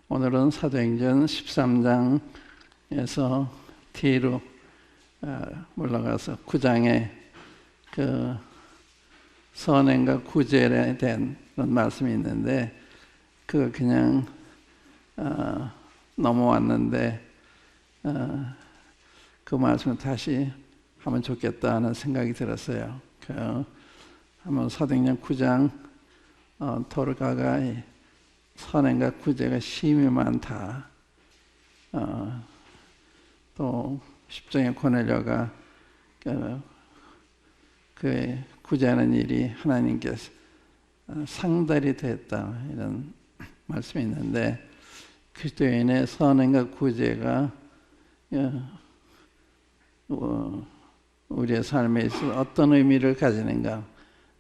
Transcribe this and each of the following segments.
오늘은 사도행전 13장에서 뒤로 물러가서 9장에 그 선행과 구제에 대한 그런 말씀이 있는데 그거 그냥 넘어왔는데 그 말씀을 다시 하면 좋겠다 하는 생각이 들었어요. 한번 사도행전 9장 도르가가 선행과 구제가 심히 많다. 또 10장의 고넬료가 그 구제하는 일이 하나님께서 상달이 됐다 이런 말씀이 있는데 그리스도인의 선행과 구제가 우리의 삶에 있어 어떤 의미를 가지는가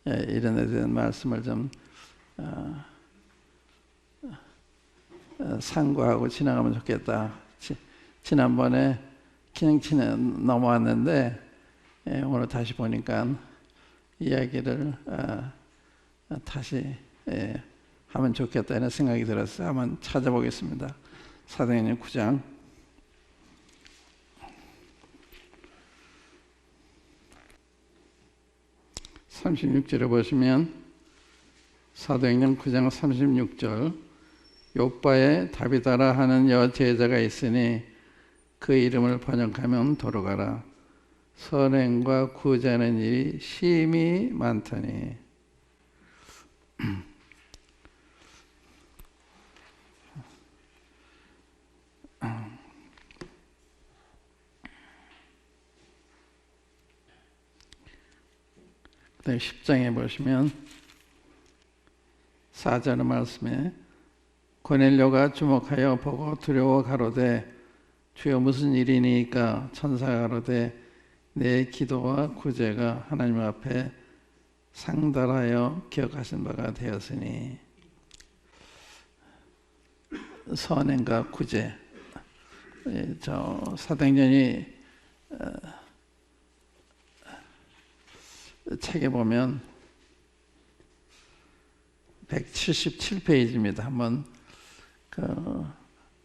이런 데 대한 말씀을 좀 상고하고 지나가면 좋겠다. 지난번에 그냥 넘어왔는데 오늘 다시 보니까 이야기를 다시 하면 좋겠다는 생각이 들었어요. 한번 찾아보겠습니다. 사도행전 9장 36절에 보시면 사도행전 9장 36절 요빠에 다비다라 하는 여제자가 있으니 그 이름을 번역하면 도르가라. 선행과 구제하는 일이 심히 많더니 그다음에 10장에 보시면 4절 말씀에 고넬료가 주목하여 보고 두려워 가로되 주여 무슨 일이니까 천사가 가로되 내 기도와 구제가 하나님 앞에 상달하여 기억하신 바가 되었으니 선행과 구제 사도행전이 책에 보면 177페이지입니다. 한번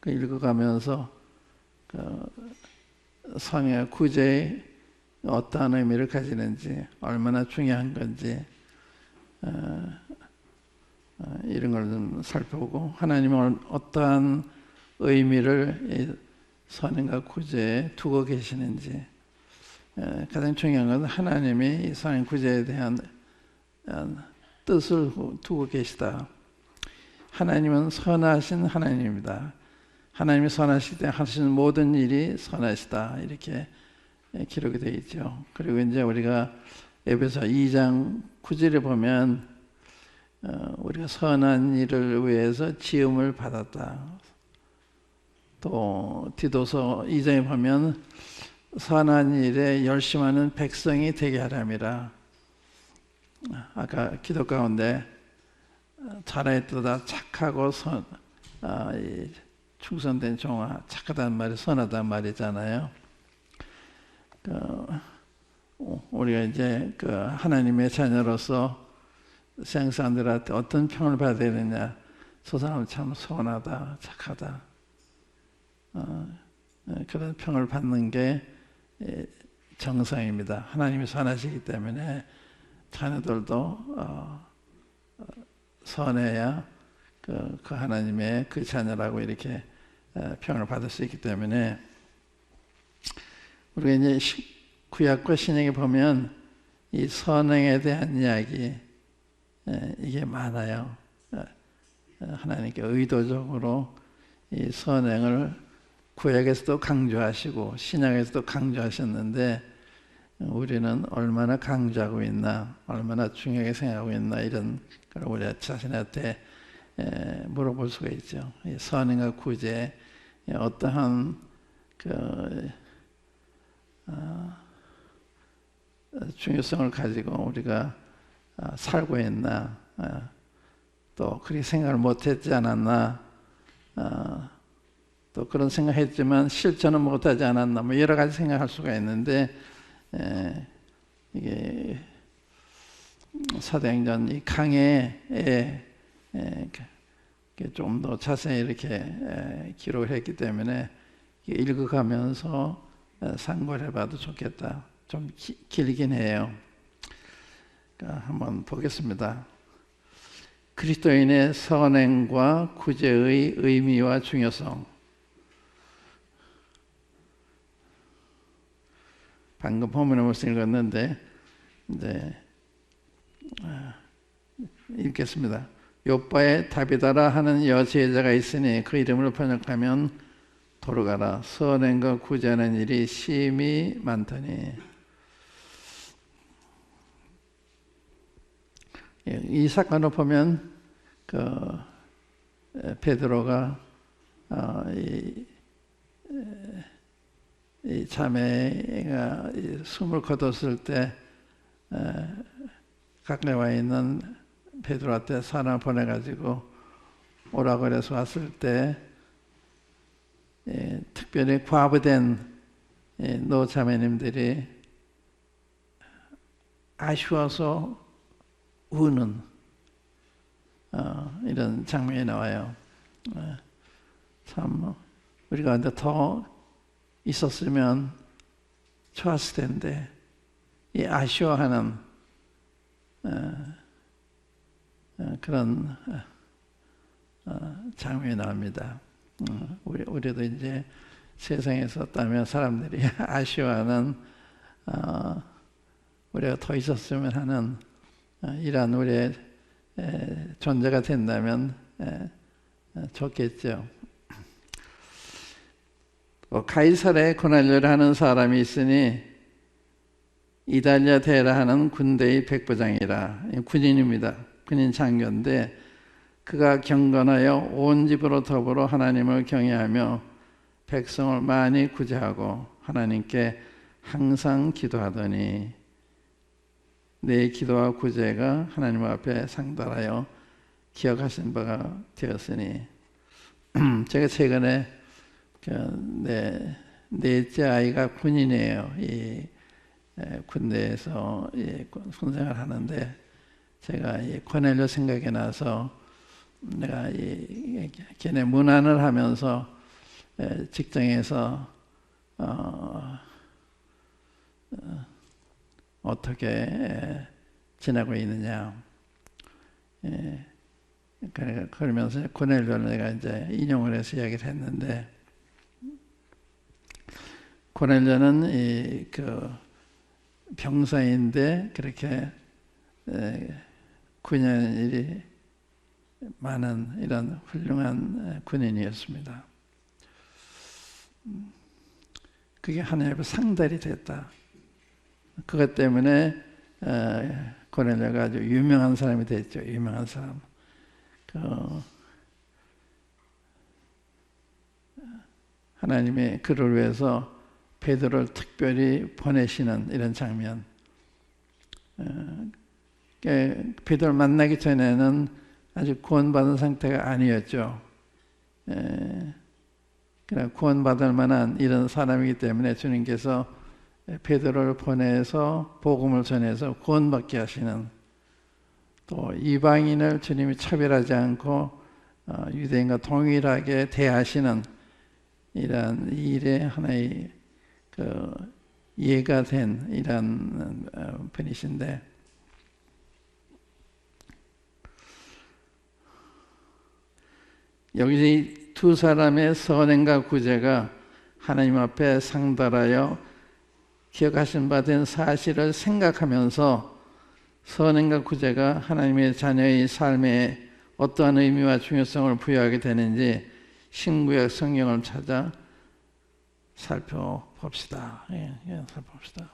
읽어가면서 선행과 구제의 어떠한 의미를 가지는지 얼마나 중요한 건지 이런 걸 좀 살펴보고 하나님은 어떠한 의미를 선행과 구제에 두고 계시는지 가장 중요한 것은 하나님이 이 선행 구제에 대한 뜻을 두고 계시다. 하나님은 선하신 하나님입니다. 하나님이 선하실 때 하시는 모든 일이 선하시다 이렇게 기록이 되어 있죠. 그리고 이제 우리가 에베소 2장 9절에 보면 우리가 선한 일을 위해서 지음을 받았다. 또 디도서 2장에 보면 선한 일에 열심하는 백성이 되게 하람이라. 아까 기도 가운데 잘하였도다 착하고 충성된 종아 착하다는 말이 선하다는 말이잖아요. 우리가 이제 하나님의 자녀로서 세상 사람들한테 어떤 평을 받아야 되느냐? 저 사람은 참 선하다, 착하다. 그런 평을 받는 게 정상입니다. 하나님이 선하시기 때문에 자녀들도 선해야 그 하나님의 그 자녀라고 이렇게 평을 받을 수 있기 때문에 우리가 이제 구약과 신약에 보면 이 선행에 대한 이야기 이게 많아요. 하나님께 의도적으로 이 선행을 구약에서도 강조하시고 신약에서도 강조하셨는데 우리는 얼마나 강조하고 있나, 얼마나 중요하게 생각하고 있나 이런 걸 우리 자신한테 물어볼 수가 있죠. 이 선행과 구제에 어떠한 중요성을 가지고 우리가 살고 있나, 또 그렇게 생각을 못했지 않았나, 또 그런 생각했지만 실천은 못하지 않았나, 뭐 여러 가지 생각할 수가 있는데 이게 사도행전 이 강해에 좀 더 자세히 이렇게 기록을 했기 때문에 읽어가면서 상고를 해봐도 좋겠다. 좀 길긴 해요. 그러니까 한번 보겠습니다. 그리스도인의 선행과 구제의 의미와 중요성. 방금 본문을 벌써 읽었는데 이제 읽겠습니다. 요바에 다비다라 하는 여제자가 있으니 그 이름을 번역하면 도로가라. 선행과 구제하는 일이 심히 많더니. 이 사건을 보면 베드로가 이 자매가 숨을 거뒀을 때 가까이 와 있는 베드로한테 사람을 보내가지고 오라고 해서 왔을 때 특별히 과부된 노 자매님들이 아쉬워서 우는 이런 장면이 나와요. 참 우리가 근데 더 있었으면 좋았을 텐데 이 아쉬워하는 그런 장면이 나옵니다. 우리도 이제 세상에 있었다면 사람들이 아쉬워하는 우리가 더 있었으면 하는 이러한 우리의 존재가 된다면 좋겠죠. 가이사랴에 고넬료라 하는 사람이 있으니 이달리아 데라 하는 군대의 백부장이라. 군인입니다. 군인 장교인데 그가 경건하여 온 집으로 더불어 하나님을 경외하며 백성을 많이 구제하고 하나님께 항상 기도하더니 내 기도와 구제가 하나님 앞에 상달하여 기억하신 바가 되었으니. 제가 최근에 넷째 아이가 군인이에요. 이 군대에서 군생활 하는데 제가 이 고넬료 생각이 나서 내가 걔네 문안을 하면서 직장에서 어떻게 지내고 있느냐. 그러면서 고넬료를 내가 이제 인용을 해서 이야기를 했는데, 고넬료는 병사인데 그렇게 군인일이 많은 이런 훌륭한 군인이었습니다. 그게 하나님 앞에 상달이 됐다. 그것 때문에 고넬료가 아주 유명한 사람이 됐죠. 유명한 사람. 하나님의 그를 위해서 베드로를 특별히 보내시는 이런 장면. 베드로를 만나기 전에는 아직 구원받은 상태가 아니었죠. 그냥 구원받을 만한 이런 사람이기 때문에 주님께서 베드로를 보내서 복음을 전해서 구원받게 하시는, 또 이방인을 주님이 차별하지 않고 유대인과 동일하게 대하시는 이런 일에 하나의 예가 된 이런 분이신데, 여기 두 사람의 선행과 구제가 하나님 앞에 상달하여 기억하신 바 된 사실을 생각하면서 선행과 구제가 하나님의 자녀의 삶에 어떠한 의미와 중요성을 부여하게 되는지 신구약 성경을 찾아 살펴봅시다. 살펴봅시다.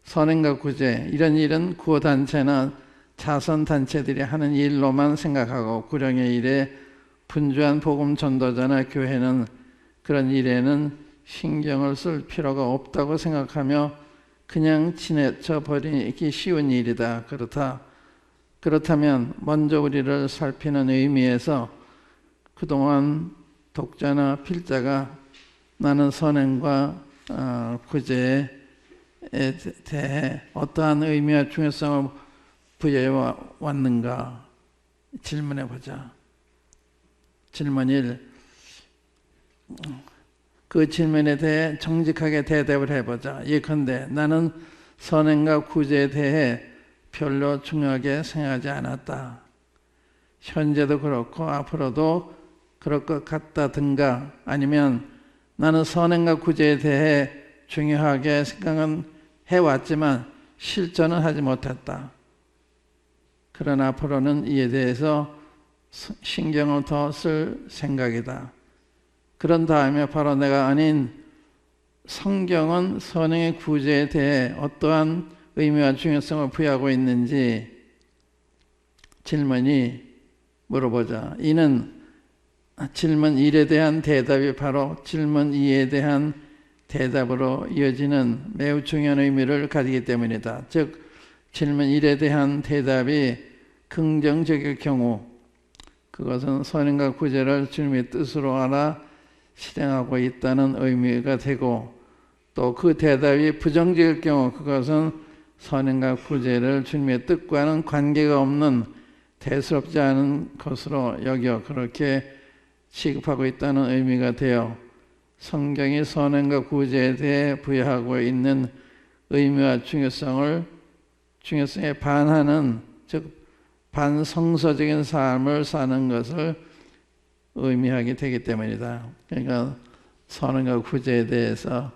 선행과 구제, 이런 일은 구호단체나 자선단체들이 하는 일로만 생각하고 구령의 일에 분주한 복음 전도자나 교회는 그런 일에는 신경을 쓸 필요가 없다고 생각하며 그냥 지나쳐 버리기 쉬운 일이다. 그렇다면 먼저 우리를 살피는 의미에서 그동안 독자나 필자가 나는 선행과 구제에 대해 어떠한 의미와 중요성을 부여해 왔는가 질문해 보자. 질문 1. 그 질문에 대해 정직하게 대답을 해보자. 예컨대 나는 선행과 구제에 대해 별로 중요하게 생각하지 않았다. 현재도 그렇고 앞으로도 그럴 것 같다든가, 아니면 나는 선행과 구제에 대해 중요하게 생각은 해왔지만 실천은 하지 못했다. 그러나 앞으로는 이에 대해서 신경을 더 쓸 생각이다. 그런 다음에 바로 내가 아닌 성경은 선행의 구제에 대해 어떠한 의미와 중요성을 부여하고 있는지 질문이 물어보자. 이는 질문 1에 대한 대답이 바로 질문 2에 대한 대답으로 이어지는 매우 중요한 의미를 가지기 때문이다. 즉 질문 1에 대한 대답이 긍정적일 경우 그것은 선행과 구제를 주님의 뜻으로 알아 실행하고 있다는 의미가 되고, 또 그 대답이 부정적일 경우 그것은 선행과 구제를 주님의 뜻과는 관계가 없는 대수롭지 않은 것으로 여겨 그렇게 취급하고 있다는 의미가 되어 성경이 선행과 구제에 대해 부여하고 있는 의미와 중요성에 반하는, 즉 반성서적인 삶을 사는 것을 의미하게 되기 때문이다. 그러니까 선행과 구제에 대해서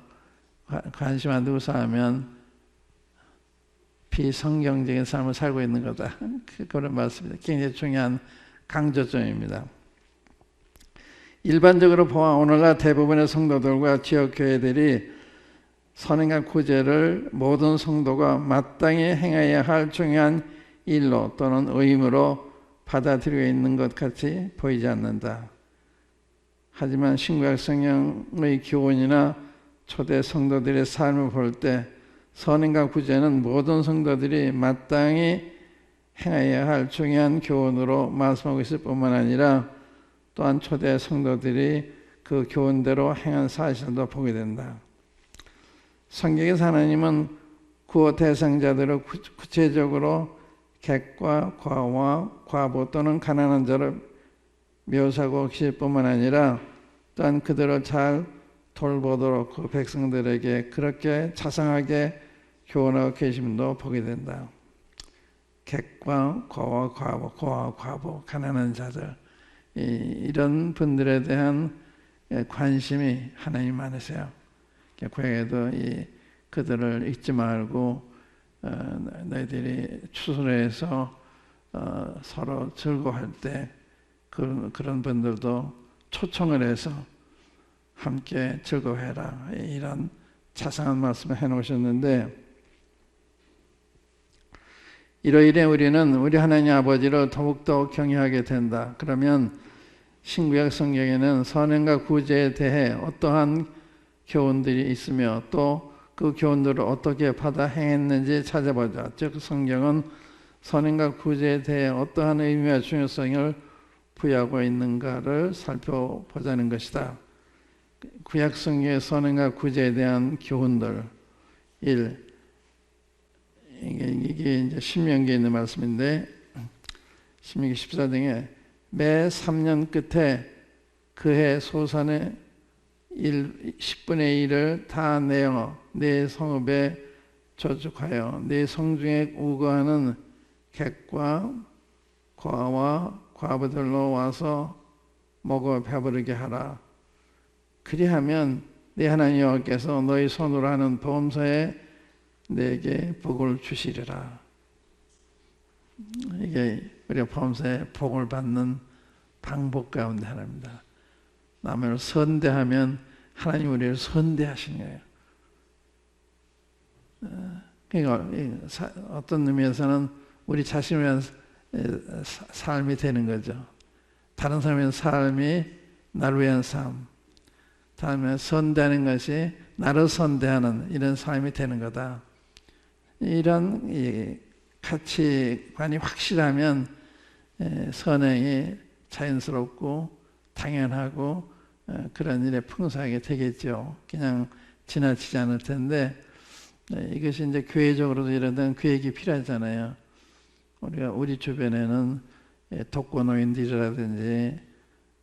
관심 안 두고 살면 비성경적인 삶을 살고 있는 거다. 그런 말씀입니다. 굉장히 중요한 강조점입니다. 일반적으로 보아 오늘날 대부분의 성도들과 지역교회들이 선행과 구제를 모든 성도가 마땅히 행해야 할 중요한 일로 또는 의무로 받아들이고 있는 것 같이 보이지 않는다. 하지만 신구약 성경의 교훈이나 초대 성도들의 삶을 볼 때 선행과 구제는 모든 성도들이 마땅히 행해야 할 중요한 교훈으로 말씀하고 있을 뿐만 아니라 또한 초대 성도들이 그 교훈대로 행한 사실도 보게 된다. 성경에서 하나님은 구호 대상자들을 구체적으로 객과 과와 과부 또는 가난한 자를 묘사하고 계실 뿐만 아니라 또한 그들을 잘 돌보도록 그 백성들에게 그렇게 자상하게 교훈하고 계심도 보게 된다. 객과 과와 과부, 고아와 과부, 가난한 자들, 이런 분들에 대한 관심이 하나님 많으세요. 구약에도 그들을 잊지 말고 너희들이 추수해서 서로 즐거워할 때 그런 분들도 초청을 해서 함께 즐거워해라, 이런 자상한 말씀을 해놓으셨는데, 이러이래 우리는 우리 하나님 아버지를 더욱더 경외하게 된다. 그러면 신구약 성경에는 선행과 구제에 대해 어떠한 교훈들이 있으며 또 그 교훈들을 어떻게 받아 행했는지 찾아보자. 즉 성경은 선행과 구제에 대해 어떠한 의미와 중요성을 부여하고 있는가를 살펴보자는 것이다. 구약 성경의 선행과 구제에 대한 교훈들 1. 이게 이제 신명기에 있는 말씀인데, 신명기 14장에 매 3년 끝에 그해 소산의 10분의 1을 다 내어 내 성읍에 저축하여 내 성중에 우거하는 객과 과와 과부들로 와서 먹어 배부르게 하라. 그리하면 내 하나님 여호와께서 너희 손으로 하는 범사에 내게 복을 주시리라. 이게 우리가 범사에 복을 받는 방법 가운데 하나입니다. 남을 선대하면 하나님 우리를 선대하시는 거예요. 그러니까 어떤 의미에서는 우리 자신을 위한 삶이 되는 거죠. 다른 사람의 삶이 나를 위한 삶, 다음에 선대하는 것이 나를 선대하는 이런 삶이 되는 거다. 이런 가치관이 확실하면 선행이 자연스럽고 당연하고 그런 일에 풍성하게 되겠죠. 그냥 지나치지 않을 텐데, 이것이 이제 교회적으로도 이런 계획이 우리 주변에는 독거노인들이라든지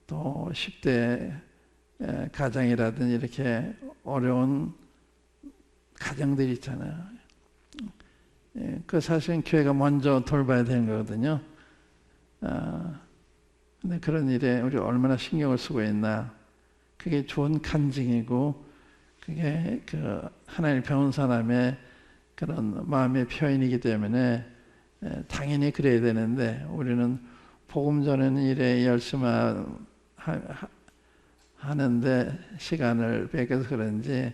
또 10대 가정이라든지 이렇게 어려운 가정들이 있잖아요. 그 사실은 교회가 먼저 돌봐야 되는 거거든요. 근데 그런 일에 우리 얼마나 신경을 쓰고 있나. 그게 좋은 간증이고, 그게 그 하나님 배운 사람의 그런 마음의 표현이기 때문에 당연히 그래야 되는데, 우리는 복음 전하는 일에 열심히 하는데 시간을 뺏겨서 그런지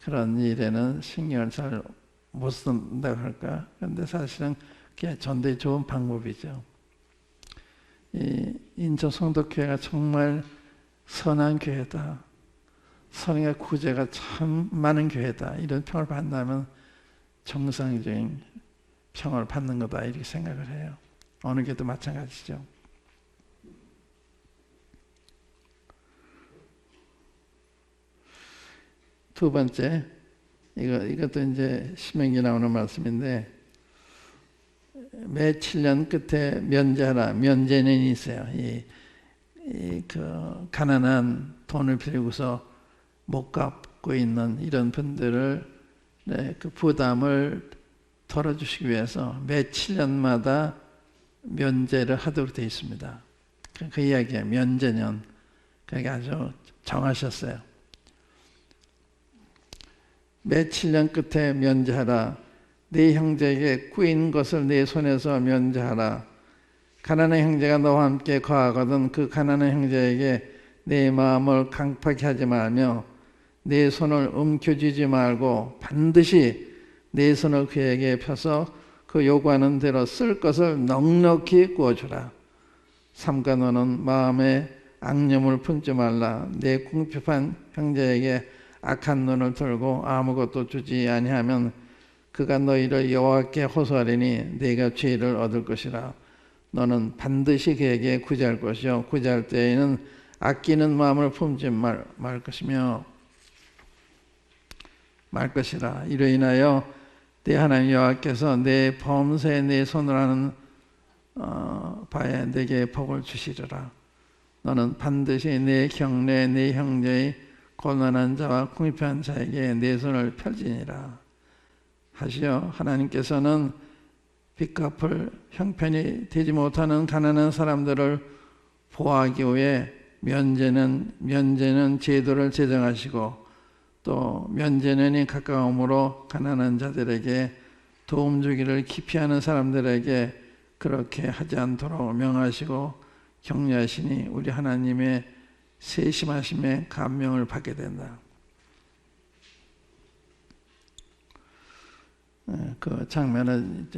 그런 일에는 신경을 잘 못 쓴다고 할까. 그런데 사실은 그게 전도의 좋은 방법이죠. 이 인천 성덕교회가 정말 선한 교회다, 선행의 구제가 참 많은 교회다, 이런 평을 받는다면 정상적인 평을 받는 거다, 이렇게 생각을 해요. 어느 교회도 마찬가지죠. 두 번째, 이것도 이제 신명기에 나오는 말씀인데, 매 7년 끝에 면제하라. 면제년이 있어요. 그 가난한, 돈을 빌고서 못 갚고 있는 이런 분들을 그 부담을 덜어주시기 위해서 매 7년마다 면제를 하도록 되어 있습니다. 그 이야기예요. 면제년. 그게 아주 정하셨어요. 매 7년 끝에 면제하라. 네 형제에게 꾸인 것을 네 손에서 면제하라. 가난한 형제가 너와 함께 거하거든 그 가난한 형제에게 내 마음을 강팍히 하지 말며 내 손을 움켜쥐지 말고 반드시 내 손을 그에게 펴서 그 요구하는 대로 쓸 것을 넉넉히 구워주라. 삼가 너는 마음에 악념을 품지 말라. 내 궁핍한 형제에게 악한 눈을 들고 아무것도 주지 아니하면 그가 너희를 여호와께 호소하리니 네가 죄를 얻을 것이라. 너는 반드시 그에게 구제할 것이요 구제할 때에는 아끼는 마음을 품지 말 것이라. 이로 인하여 네 하나님 여호와께서 내 범사에 내 손을 하는 바에 내게 복을 주시리라. 너는 반드시 내 경내 내 형제의 고난한 자와 궁핍한 자에게 내 손을 펼지니라 하시어 하나님께서는 빚 갚을 형편이 되지 못하는 가난한 사람들을 보호하기 위해 면제는 제도를 제정하시고 또 면제년이 가까움으로 가난한 자들에게 도움 주기를 기피하는 사람들에게 그렇게 하지 않도록 명하시고 격려하시니 우리 하나님의 세심하심에 감명을 받게 된다. 그 장면을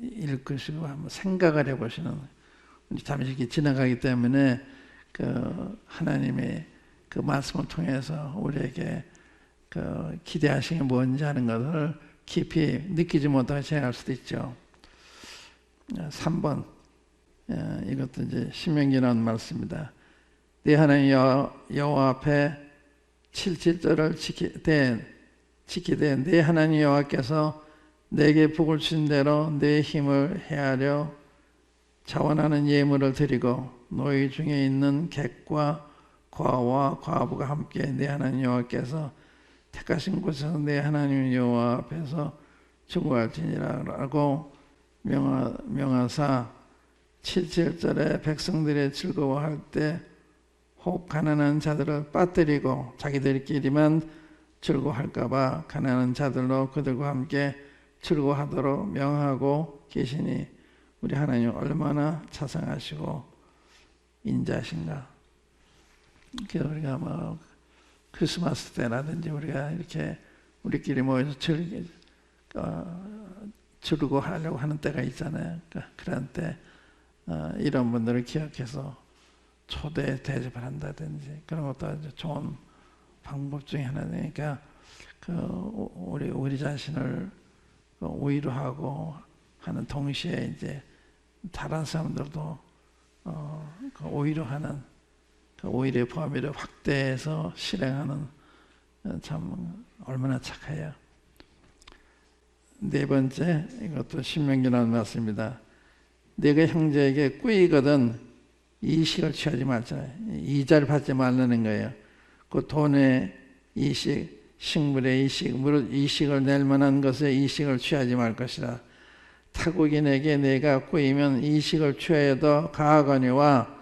읽으시고 한번 생각을 해보시는, 잠시 이렇게 지나가기 때문에 그 하나님의 그 말씀을 통해서 우리에게 그 기대하신 게 뭔지 하는 것을 깊이 느끼지 못하고 지나갈 수도 있죠. 3번, 이것도 이제 신명기에 나온 말씀입니다. 네 하나님 여호와 앞에 77절을 지키되 네 하나님 여호와께서 내게 복을 주신 대로 내 힘을 헤아려 자원하는 예물을 드리고 너희 중에 있는 객과 과와 과부가 함께 내 하나님 여호와께서 택하신 곳에서 내 하나님 여호와 앞에서 증거할지니라 라고 명하사 77절에 백성들의 즐거워할 때 혹 가난한 자들을 빠뜨리고 자기들끼리만 즐거워할까 봐 가난한 자들로 그들과 함께 즐거워하도록 명하고 계시니 우리 하나님 얼마나 자상하시고 인자하신가. 그래서 우리가 뭐 크리스마스 때라든지 우리가 이렇게 우리끼리 모여서 즐거워하려고 하는 때가 있잖아요. 그런 때 이런 분들을 기억해서 초대 대접을 한다든지 그런 것도 아주 좋은 방법 중에 하나니까 우리 자신을 위로하고 하는 동시에 이제 다른 사람들도 위로하는 오히려 범위를 확대해서 실행하는 참 얼마나 착해요. 네 번째, 이것도 신명기라는 말씀입니다. 네가 형제에게 꾸이거든 이식을 취하지 말잖아요. 이자를 받지 말라는 거예요. 그 돈의 이식, 식물의 이식, 무릇 이식을 낼 만한 것에 이식을 취하지 말 것이라. 타국인에게 내가 꾸이면 이식을 취하여도 가하거니와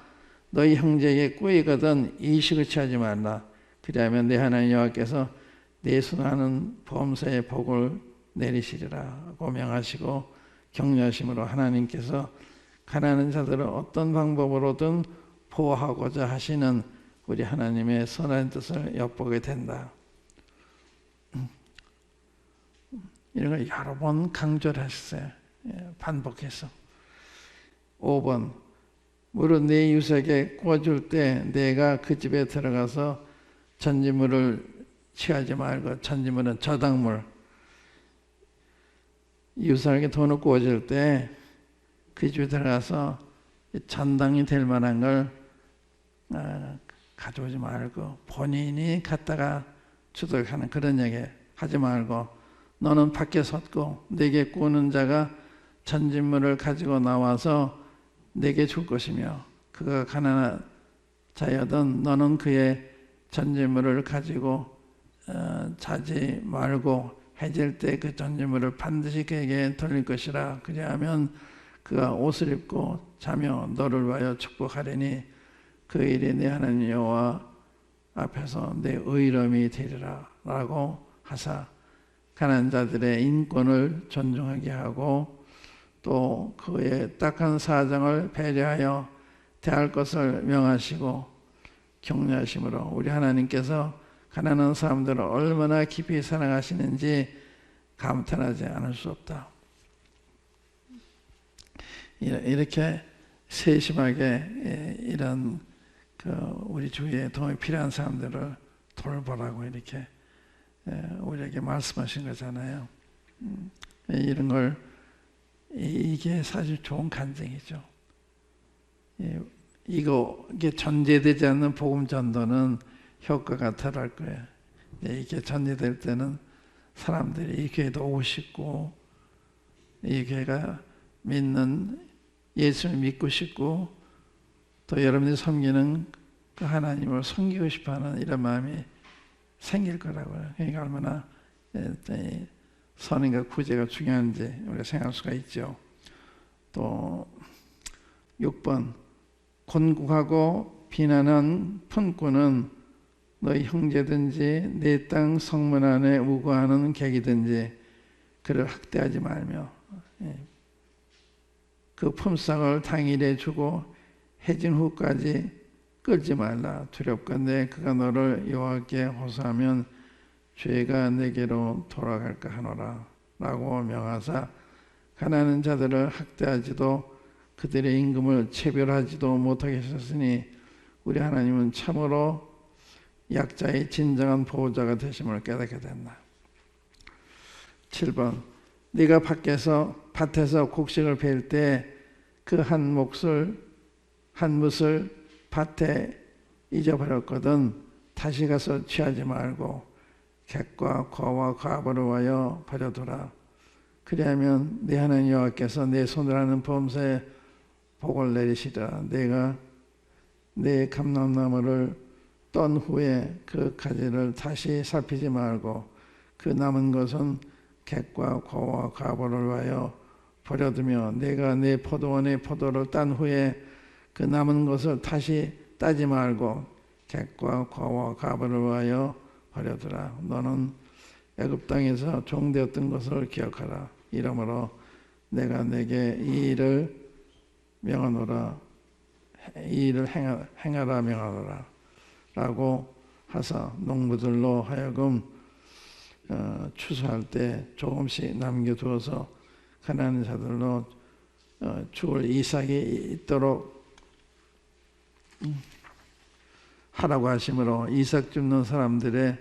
너희 형제에게 꾸이거든 이식을 취하지 말라. 그리하면 내 하나님 여호와께서 내 손하는 범사에 복을 내리시리라고 명하시고 격려하심으로 하나님께서 가난한 자들을 어떤 방법으로든 보호하고자 하시는 우리 하나님의 선한 뜻을 엿보게 된다. 이런 걸 여러 번 강조를 하셨어요. 반복해서. 5번 무릇 내 이웃에게 구워줄 때 내가 그 집에 들어가서 전지물을 취하지 말고, 전지물은 저당물, 이웃에게 돈을 구워줄 때 그 집에 들어가서 전당이 될 만한 걸 가져오지 말고 본인이 갖다가 주도하는 그런 얘기 하지 말고, 너는 밖에 섰고 내게 구우는 자가 전진물을 가지고 나와서 내게 줄 것이며 그가 가난한 자여든 너는 그의 전진물을 가지고 자지 말고 해질 때 그 전진물을 반드시 그에게 돌릴 것이라. 그리하면 그가 옷을 입고 자며 너를 위하여 축복하리니 그 일이 내 하나님 여호와 앞에서 내 의로움이 되리라 라고 하사, 가난한 자들의 인권을 존중하게 하고 또 그의 딱한 사정을 배려하여 대할 것을 명하시고 격려하심으로 우리 하나님께서 가난한 사람들을 얼마나 깊이 사랑하시는지 감탄하지 않을 수 없다. 이렇게 세심하게 이런 우리 주위에 도움이 필요한 사람들을 돌보라고 이렇게 우리에게 말씀하신 거잖아요. 이런 걸, 이게 사실 좋은 간증이죠. 이게 전제되지 않는 복음 전도는 효과가 덜할 거예요. 이게 전제될 때는 사람들이 이 교회도 오고 싶고, 이 교회가 믿는 예수를 믿고 싶고, 또 여러분들이 섬기는 그 하나님을 섬기고 싶어하는 이런 마음이 생길 거라고요. 그러니까 얼마나 선인과 구제가 중요한지 우리가 생각할 수가 있죠. 또 6번 곤국하고 비난한 푼꾼은 너희 형제든지 내 땅 성문 안에 우거하는 객이든지 그를 학대하지 말며 그 품삯을 당일에 주고 해진 후까지 끌지 말라. 두렵건대 그가 너를 여호와께 호소하면 죄가 내게로 돌아갈까 하노라 라고 명하사, 가난한 자들을 학대하지도 그들의 임금을 체별하지도 못하게 하셨으니 우리 하나님은 참으로 약자의 진정한 보호자가 되심을 깨닫게 된다. 7번 네가 밭에서 곡식을 벨 때 그 한 뭇을 밭에 잊어버렸거든 다시 가서 취하지 말고 객과 거와 과부를 위하여 버려두라. 그리하면 네 하나님 여호와께서 내 손을 하는 범사에 복을 내리시리라. 내가 내 감람나무를 떤 후에 그 가지를 다시 살피지 말고 그 남은 것은 객과 거와 과부를 위하여 버려두며, 내가 내 포도원의 포도를 딴 후에 그 남은 것을 다시 따지 말고 객과 거와 과부를 위하여 버려두라. 너는 애굽 땅에서 종되었던 것을 기억하라. 이러므로 내가 내게 이 일을 명하노라, 이 일을 행하라 명하노라 라고 하사 농부들로 하여금 추수할 때 조금씩 남겨두어서 가난한 자들로 죽을 이삭이 있도록 하라고 하심으로 이삭 줍는 사람들의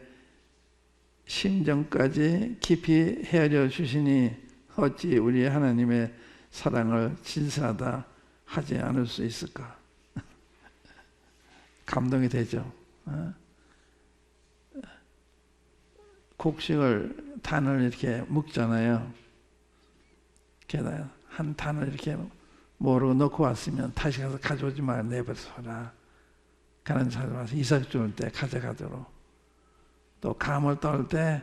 심정까지 깊이 헤아려 주시니 어찌 우리 하나님의 사랑을 진실하다 하지 않을 수 있을까? 감동이 되죠. 곡식을 단을 이렇게 묶잖아요. 게다가 한 단을 이렇게 모르고 놓고 왔으면 다시 가서 가져오지 말고 내버려둬라. 가난한 사람 와서 이삭 줄 때 가져가도록. 또 감을 떨 때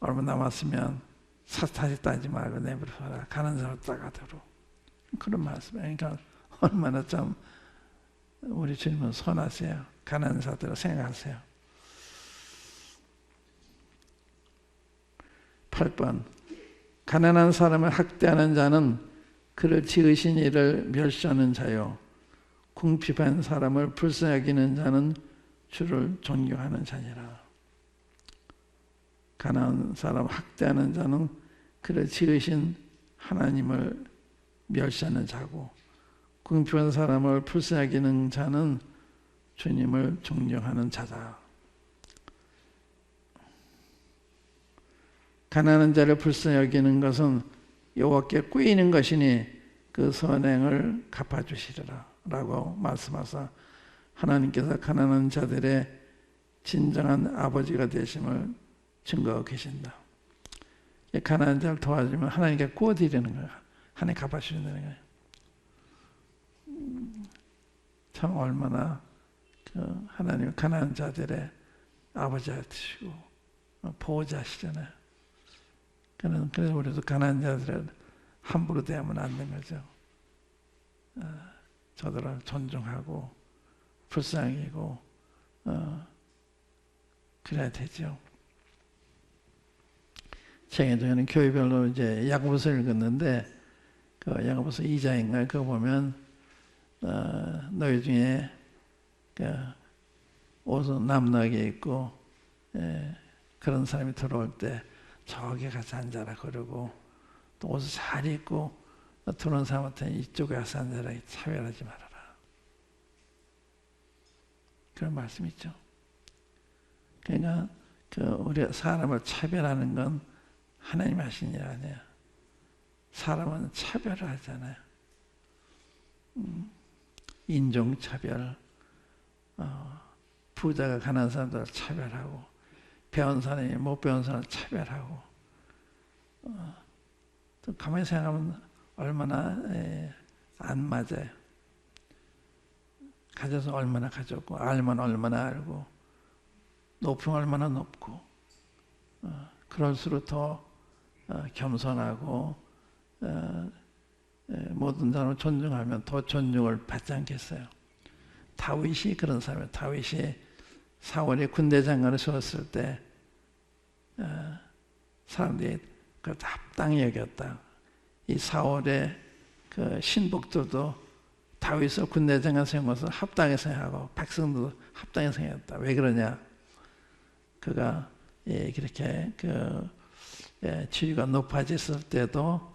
얼마 남았으면 다시 따지 말고 내버려둬라. 가난한 사람 따가도록. 그런 말씀이에요. 그러니까 얼마나 참 우리 주님은 선하세요. 가난한 사람들을 생각하세요. 8번 가난한 사람을 학대하는 자는 그를 지으신 이를 멸시하는 자요 궁핍한 사람을 불쌍히 여기는 자는 주를 존경하는 자니라. 가난한 사람 학대하는 자는 그를 지으신 하나님을 멸시하는 자고 궁핍한 사람을 불쌍히 여기는 자는 주님을 존경하는 자다. 가난한 자를 불쌍히 여기는 것은 여호와께 꾀이는 것이니 그 선행을 갚아주시리라 라고 말씀하사 하나님께서 가난한 자들의 진정한 아버지가 되심을 증거하고 계신다. 가난한 자를 도와주면 하나님께 구워드리는 거야. 하나님 갚아주신다는 거예요. 참 얼마나 하나님 가난한 자들의 아버지가 되시고 보호자시잖아요. 그래서 우리도 가난한 자들을 함부로 대하면 안 되는 거죠. 저들을 존중하고 불쌍히 여기고 그래야 되죠. 최근에 저는 교회별로 이제 야고보서 읽었는데 그 야고보서 2장인가요? 그거 보면 너희 중에 그 옷은 남나게 입고 그런 사람이 들어올 때 저기 가서 앉아라 그러고 또 옷을 잘 입고 들어온 사람한테 이쪽에 가서 앉아라 차별하지 말아라. 그런 말씀 있죠. 그러니까 우리 사람을 차별하는 건 하나님 하신 일 아니에요. 사람은 차별을 하잖아요. 인종차별, 부자가 가난한 사람들을 차별하고 배운 사람이 못 배운 사람을 차별하고 또 가만히 생각하면 얼마나 안 맞아요. 가져서 얼마나 가졌고 알면 얼마나 알고 높으면 얼마나 높고 그럴수록 더 겸손하고 모든 사람을 존중하면 더 존중을 받지 않겠어요. 다윗이 그런 사람이에요. 다윗이 사울이 군대 장관을 세웠을 때 사람들이 그걸 합당히 여겼다. 이 사울의 그 신복들도 다윗을 군대 장관 세운 것을 합당히 생각하고 백성들도 합당히 생각했다. 왜 그러냐? 그가 그렇게 지위가 높아졌을 때도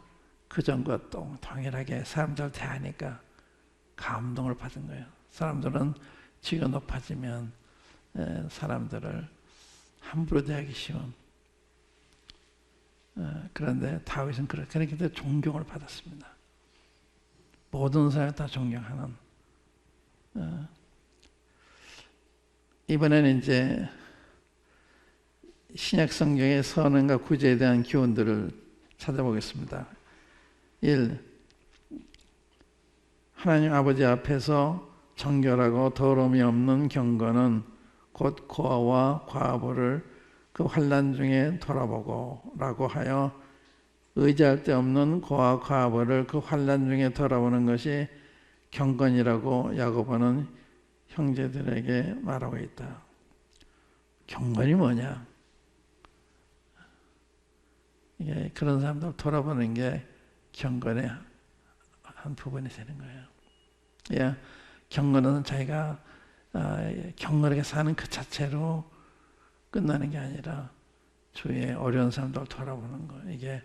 그 전과 동일하게 사람들 대하니까 감동을 받은 거예요. 사람들은 지위가 높아지면 사람들을 함부로 대하기 쉬운. 그런데 다윗은 그렇게 존경을 받았습니다. 모든 사람을 다 존경하는. 이번에는 이제 신약 성경의 선언과 구제에 대한 교훈들을 찾아보겠습니다. 1. 하나님 아버지 앞에서 정결하고 더러움이 없는 경건은 곧 고아와 과부를 그 환난 중에 돌아보고 라고 하여 의지할 데 없는 고아 과부를 그 환난 중에 돌아보는 것이 경건이라고 야고보는 형제들에게 말하고 있다. 경건이 뭐냐? 이게 그런 사람들 돌아보는 게 경건의 한 부분이 되는 거예요. 예, 경건은 자기가 경건하게 사는 그 자체로 끝나는 게 아니라 주위에 어려운 사람들 돌아보는 거, 이게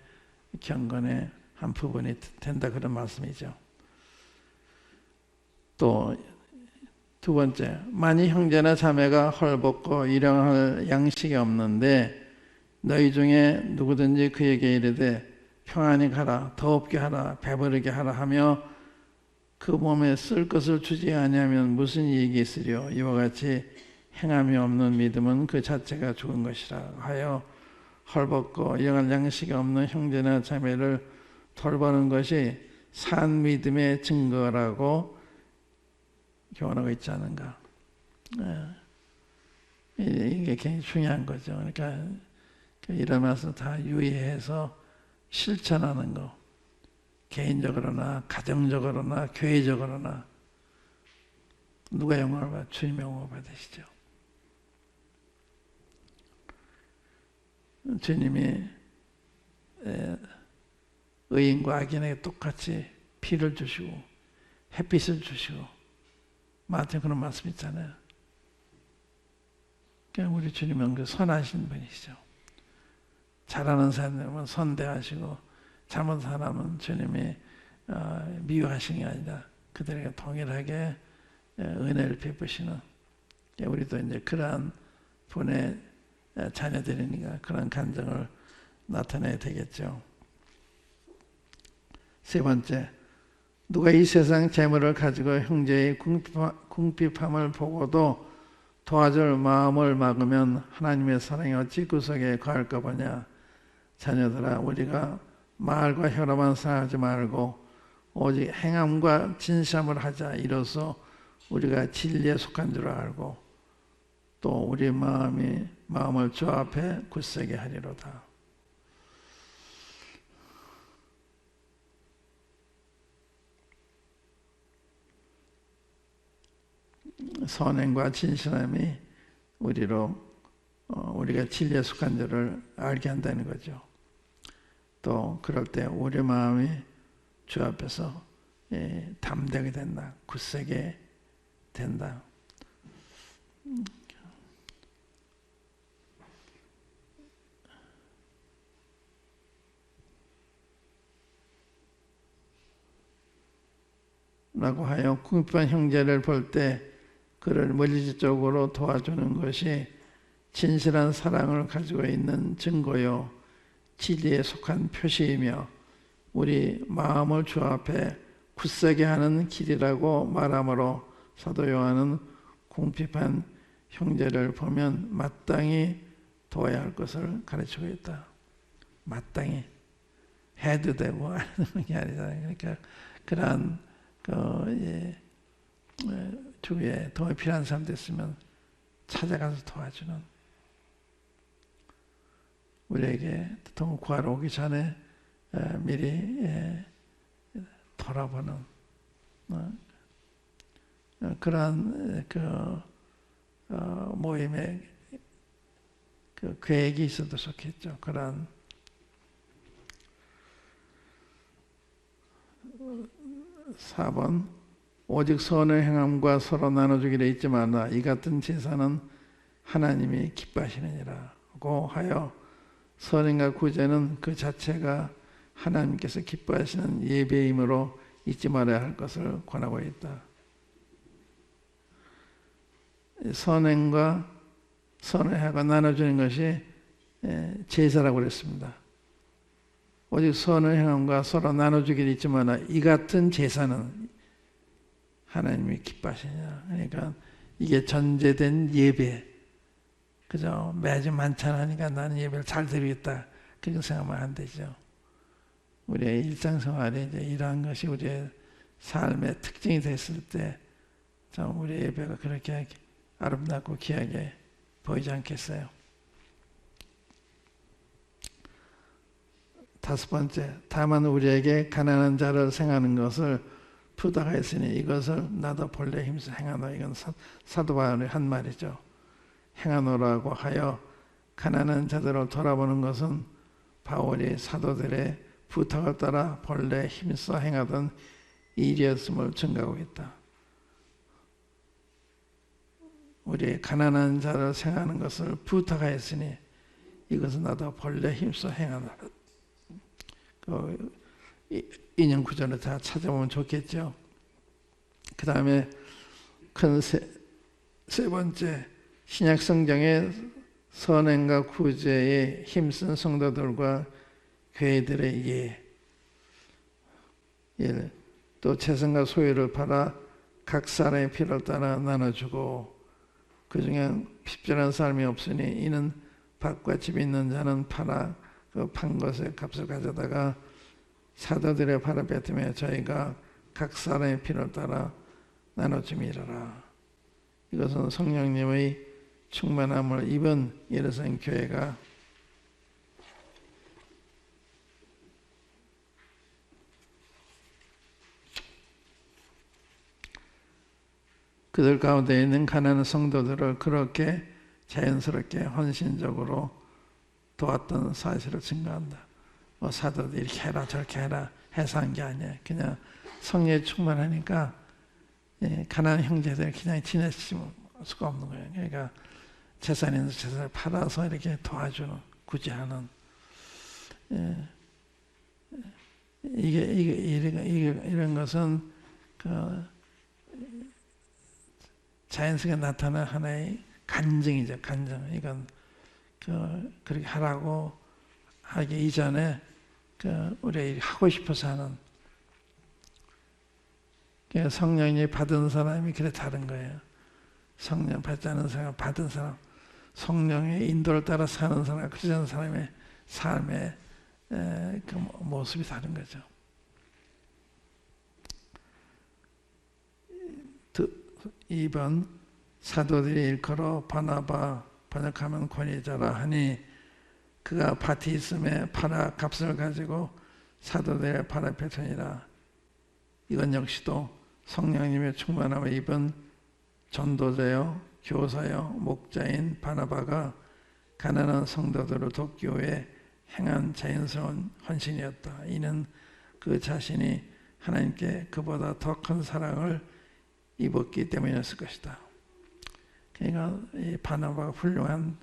경건의 한 부분이 된다, 그런 말씀이죠. 또 두 번째, 만일 형제나 자매가 헐벗고 일용할 양식이 없는데 너희 중에 누구든지 그에게 이르되 평안히 가라, 더 없게 하라, 배부르게 하라 하며 그 몸에 쓸 것을 주지 아니하면 무슨 이익이 있으리요? 이와 같이 행함이 없는 믿음은 그 자체가 죽은 것이라 하여 헐벗고 일용할 양식이 없는 형제나 자매를 돌보는 것이 산 믿음의 증거라고 교훈하고 있지 않은가. 이게 굉장히 중요한 거죠. 그러니까 이러면서 다 유의해서 실천하는 거. 개인적으로나 가정적으로나 교회적으로나 누가 영광을 받아? 주님의 영광을 받으시죠. 주님이 의인과 악인에게 똑같이 피를 주시고 햇빛을 주시고 마태에 그런 말씀 있잖아요. 그러니까 우리 주님은 선하신 분이시죠. 잘하는 사람은 선대하시고 잘못한 사람은 주님이 미워하신 게 아니라 그들에게 동일하게 은혜를 베푸시는, 우리도 이제 그러한 분의 자녀들이니까 그런 감정을 나타내야 되겠죠. 세 번째, 누가 이 세상 재물을 가지고 형제의 궁핍함을 보고도 도와줄 마음을 막으면 하나님의 사랑이 어찌 구석에 거할까 보냐. 자녀들아, 우리가 말과 혀로만 사하지 말고 오직 행함과 진실함을 하자. 이로써 우리가 진리에 속한 줄 알고 또 우리 마음을 주 앞에 굳세게 하리로다. 선행과 진실함이 우리가 진리에 속한 줄을 알게 한다는 거죠. 또 그럴 때 우리 마음이 주 앞에서 담대하게 된다. 굳세게 된다. 라고 하여 궁핍한 형제를 볼 때 그를 물리적으로 도와주는 것이 진실한 사랑을 가지고 있는 증거요 진리에 속한 표시이며 우리 마음을 주 앞에 굳세게 하는 길이라고 말하므로 사도 요한은 궁핍한 형제를 보면 마땅히 도와야 할 것을 가르치고 있다. 마땅히 해도 되고 안 하는 게 아니잖아요. 그러니까 그러한 주위에 도움이 필요한 사람들 있으면 찾아가서 도와주는, 우리에게 도움 구하러 오기 전에 미리 돌아보는 그러한 모임의 계획이 있어도 좋겠죠. 그러한 4번, 오직 선의 행함과 서로 나눠주기를 잊지 말라. 이 같은 제사는 하나님이 기뻐하시느니라고 하여 선행과 구제는 그 자체가 하나님께서 기뻐하시는 예배이므로 잊지 말아야 할 것을 권하고 있다. 선행과 선회하고 나눠주는 것이 제사라고 그랬습니다. 오직 선을 행함과 서로 나눠주기를 잊지 마라. 이 같은 제사는 하나님이 기뻐하시냐. 그러니까 이게 전제된 예배. 그죠? 매주 만찬하니까 나는 예배를 잘 드리겠다. 그렇게 생각하면 안 되죠. 우리의 일상생활에 이제 이러한 것이 우리의 삶의 특징이 됐을 때, 참 우리의 예배가 그렇게 아름답고 귀하게 보이지 않겠어요? 5번째, 다만 우리에게 가난한 자를 생하는 것을 부탁하였으니 이것을 나도 본래 힘써 행하노. 이건 사도 바울이 한 말이죠. 행하노라고 하여 가난한 자들을 돌아보는 것은 바울이 사도들의 부탁을 따라 본래 힘써 행하던 일이었음을 증거하고 있다. 우리 가난한 자를 생하는 것을 부탁하였으니 이것은 나도 본래 힘써 행하노라. 인연 구절을 다 찾아보면 좋겠죠. 그 다음에 큰 세 번째, 신약 성경의 선행과 구제에 힘쓴 성도들과 교회들의 예, 또 재산과 소유를 팔아 각 사람의 필요를 따라 나눠주고 그 중에 핍절한 사람이 없으니 이는 밭과 집이 있는 자는 팔아 그 판 것의 값을 가져다가 사도들의 발 앞에 틈에 저희가 각 사람의 필요를 따라 나눠줌이라. 이것은 성령님의 충만함을 입은 예루살렘 교회가 그들 가운데 있는 가난한 성도들을 그렇게 자연스럽게 헌신적으로 도왔던 사실을 증거한다. 뭐 사도들이 이렇게 해라 저렇게 해라 해서 한 게 아니에요. 그냥 성령에 충만하니까 가난한 형제들 그냥 지낼 수가 없는 거예요. 그러니까 재산 있는 재산을 팔아서 이렇게 도와주는, 구제하는. 이런 것은 자연스럽게 나타나는 하나의 간증이죠, 간증. 이건 그렇게 하라고 하기 이전에 우리 하고 싶어서 하는. 성령이 받은 사람이 그래 다른 거예요. 성령 받지 않은 사람, 받은 사람, 성령의 인도를 따라 사는 사람, 그런 사람의 삶의 그 모습이 다른 거죠. 2번 사도들이 일컬어 바나바 번역하면 권위자라 하니 그가 밭이 있음에 팔아 값을 가지고 사도들의 발 앞에 서니라. 이건 역시도 성령님의 충만함을 입은 전도자요 교사요 목자인 바나바가 가난한 성도들을 돕기 위해 행한 자연스러운 헌신이었다. 이는 그 자신이 하나님께 그보다 더 큰 사랑을 입었기 때문이었을 것이다. 그러니까 이 바나바가 훌륭한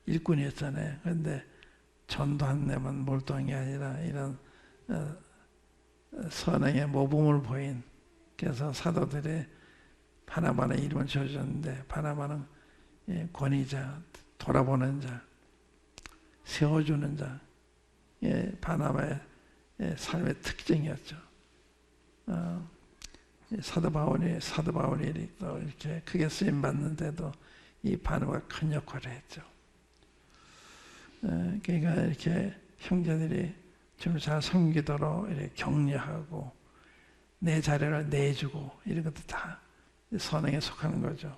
일꾼이었잖아요. 그런데 전도한 데만 몰두한 게 아니라 이런 선행의 모범을 보인, 그래서 사도들이 바나바는 이름을 지어줬는데 바나바는 권위자, 돌아보는 자, 세워주는 자, 바나바의 삶의 특징이었죠. 사도 바울이 또 이렇게 크게 쓰임 받는데도 이 바나바가 큰 역할을 했죠. 그러니까 이렇게 형제들이 좀 잘 섬기도록 이렇게 격려하고 내 자료를 내주고 이런 것도 다 선행에 속하는 거죠.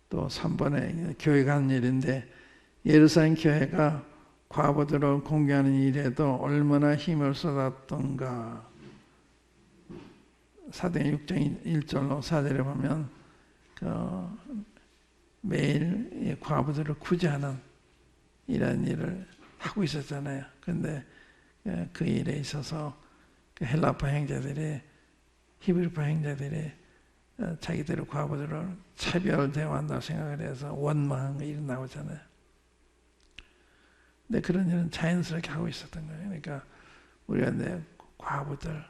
또 3번에 교회가 하는 일인데 예루살렘 교회가 과부들을 공개하는 일에도 얼마나 힘을 쏟았던가. 사도행 6장 1절로 4절에 보면 매일 과부들을 구제하는 이런 일을 하고 있었잖아요. 그런데 그 일에 있어서 헬라파 형제들이, 히브리파 형제들이 자기들의 과부들을 차별 대우한다고 생각을 해서 원망한 일이 나오잖아요. 근데 그런 일은 자연스럽게 하고 있었던 거예요. 그러니까 우리가 내 과부들,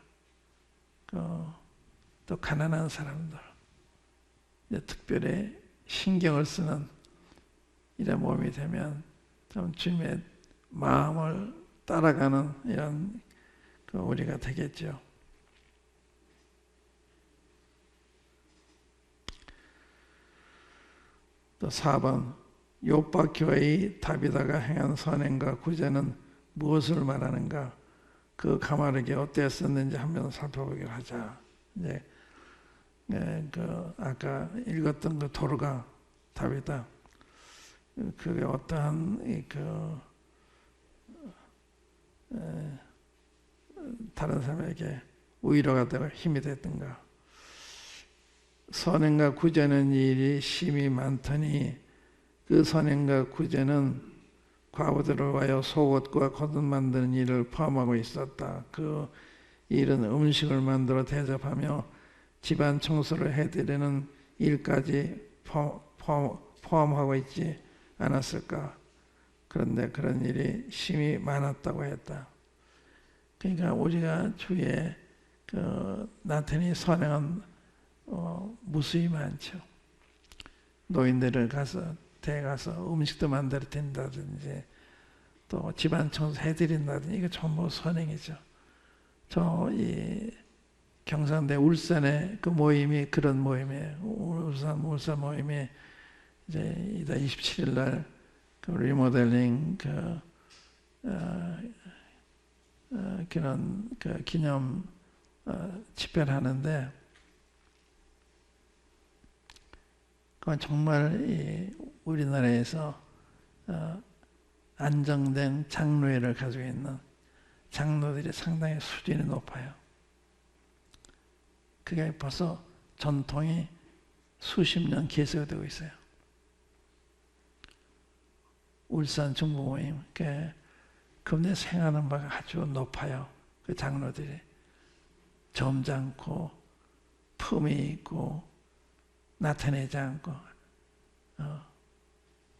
또 가난한 사람들, 특별히 신경을 쓰는 이런 몸이 되면 좀 주님의 마음을 따라가는 이런 우리가 되겠죠. 또 4번 요파 교회의 다비다가 행한 선행과 구제는 무엇을 말하는가? 그 가마르게 어땠었는지 한번 살펴보기로 하자. 이제 아까 읽었던 그 도르가 다비다, 그게 어떠한 다른 사람에게 위로가 되고 힘이 됐던가. 선행과 구제는 일이 심히 많더니 그 선행과 구제는 과부들을 위하여 속옷과 겉옷 만드는 일을 포함하고 있었다. 그 일은 음식을 만들어 대접하며 집안 청소를 해드리는 일까지 포함하고 있지 않았을까. 그런데 그런 일이 심히 많았다고 했다. 그러니까 우리가 주위에 나타니 선행은 무수히 많죠. 노인들을 댁에 가서 음식도 만들어 드린다든지 또 집안 청소 해드린다든지 이거 전부 선행이죠. 이 경상대 울산의 그 모임이 그런 모임이에요. 울산 모임이 이제 27일 날 그 리모델링 그런 그 기념 집회를 하는데, 그건 정말 이 우리나라에서 안정된 장로회를 가지고 있는 장로들이 상당히 수준이 높아요. 그게 벌써 전통이 수십 년 계속 되고 있어요. 울산 중부모임, 그분의 생활하는 바가 아주 높아요. 그 장로들이 점잖고 품이 있고 나타내지 않고,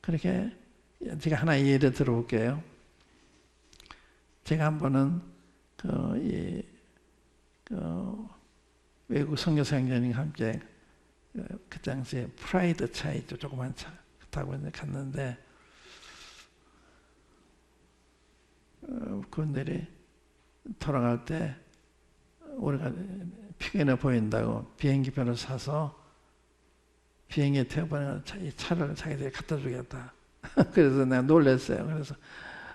그렇게 제가 하나 예를 들어볼게요. 제가 한 번은 외국 선교사 형제님과 함께 그 당시에 프라이드 차 있죠, 조그만 차 타고 갔는데, 그분들이 돌아갈 때 우리가 피곤해 보인다고 비행기표를 사서 비행기에 태워보내는 이 차를 자기들이 갖다 주겠다. 그래서 내가 놀랐어요. 그래서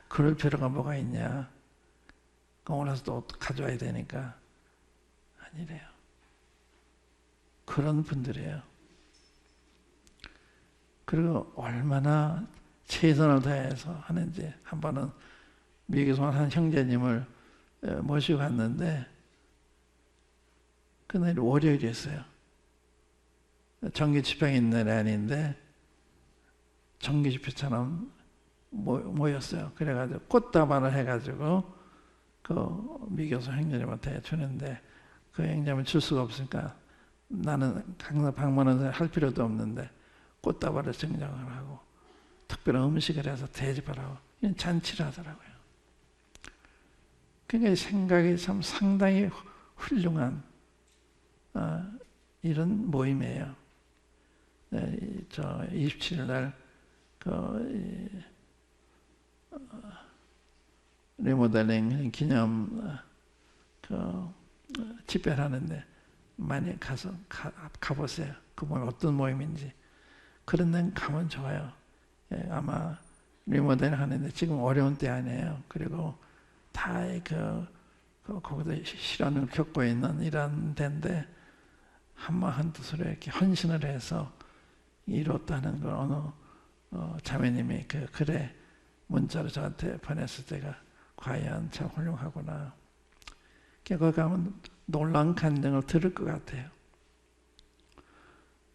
그럴 필요가 뭐가 있냐. 오늘서 또 가져와야 되니까. 아니래요. 그런 분들이에요. 그리고 얼마나 최선을 다해서 하는지. 한 번은 미국에서 한 형제님을 모시고 갔는데, 그날이 월요일이었어요. 정기 집회가 있는 날이 아닌데 정기 집회처럼 모였어요. 그래가지고 꽃다발을 해가지고 그 미교수 형제님한테 주는데, 그 형제님은 줄 수가 없으니까 나는 항상 방문을 할 필요도 없는데 꽃다발을 증정을 하고 특별한 음식을 해서 대접을 하고 이런 잔치를 하더라고요. 그러니까 생각이 참 상당히 훌륭한 이런 모임이에요. 저 27일 날 리모델링 기념 집회를 하는데 많이 가보세요. 그 모임 어떤 모임인지. 그런 데는 가면 좋아요. 아마 리모델링 하는데 지금 어려운 때 아니에요. 그리고 다 거기서 시련을 겪고 있는 이런 데인데, 한마음 한뜻으로 이렇게 헌신을 해서 이뤘다는 걸 어느 자매님이 그 글에 문자로 저한테 보냈을 때가 과연 참 훌륭하구나. 거기 가면 놀라운 간증을 들을 것 같아요.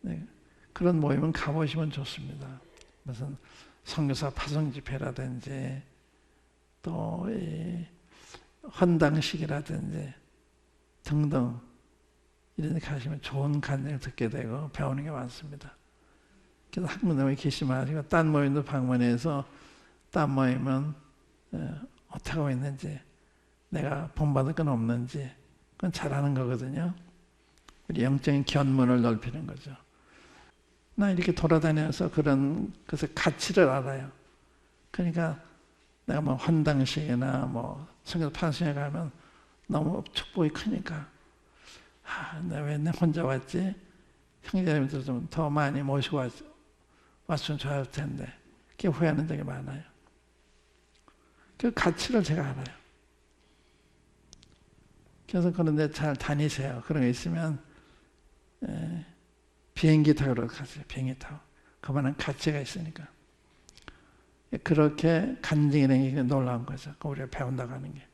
네, 그런 모임은 가보시면 좋습니다. 무슨 선교사 파송 집회라든지 또 헌당식이라든지 등등 이런 데 가시면 좋은 간증을 듣게 되고 배우는 게 많습니다. 그래서 한국 모임 계시지 마시고 딴 모임도 방문해서 딴 모임은 어떻게 하고 있는지, 내가 본받을 건 없는지, 그건 잘하는 거거든요. 우리 영적인 견문을 넓히는 거죠. 나 이렇게 돌아다녀서 그런 것의 가치를 알아요. 그러니까 내가 뭐 헌당식이나 뭐 성경 판승에 가면 너무 축복이 크니까, 내가 왜 혼자 왔지? 형제님들 좀 더 많이 모시고 왔으면 좋았을 텐데, 그게 후회하는 적이 많아요. 그 가치를 제가 알아요. 그래서 그런데 잘 다니세요. 그런 거 있으면 비행기 타고 가세요. 비행기 타고. 그만한 가치가 있으니까. 그렇게 간증이라는 게 놀라운 거죠. 우리가 배운다고 하는 게.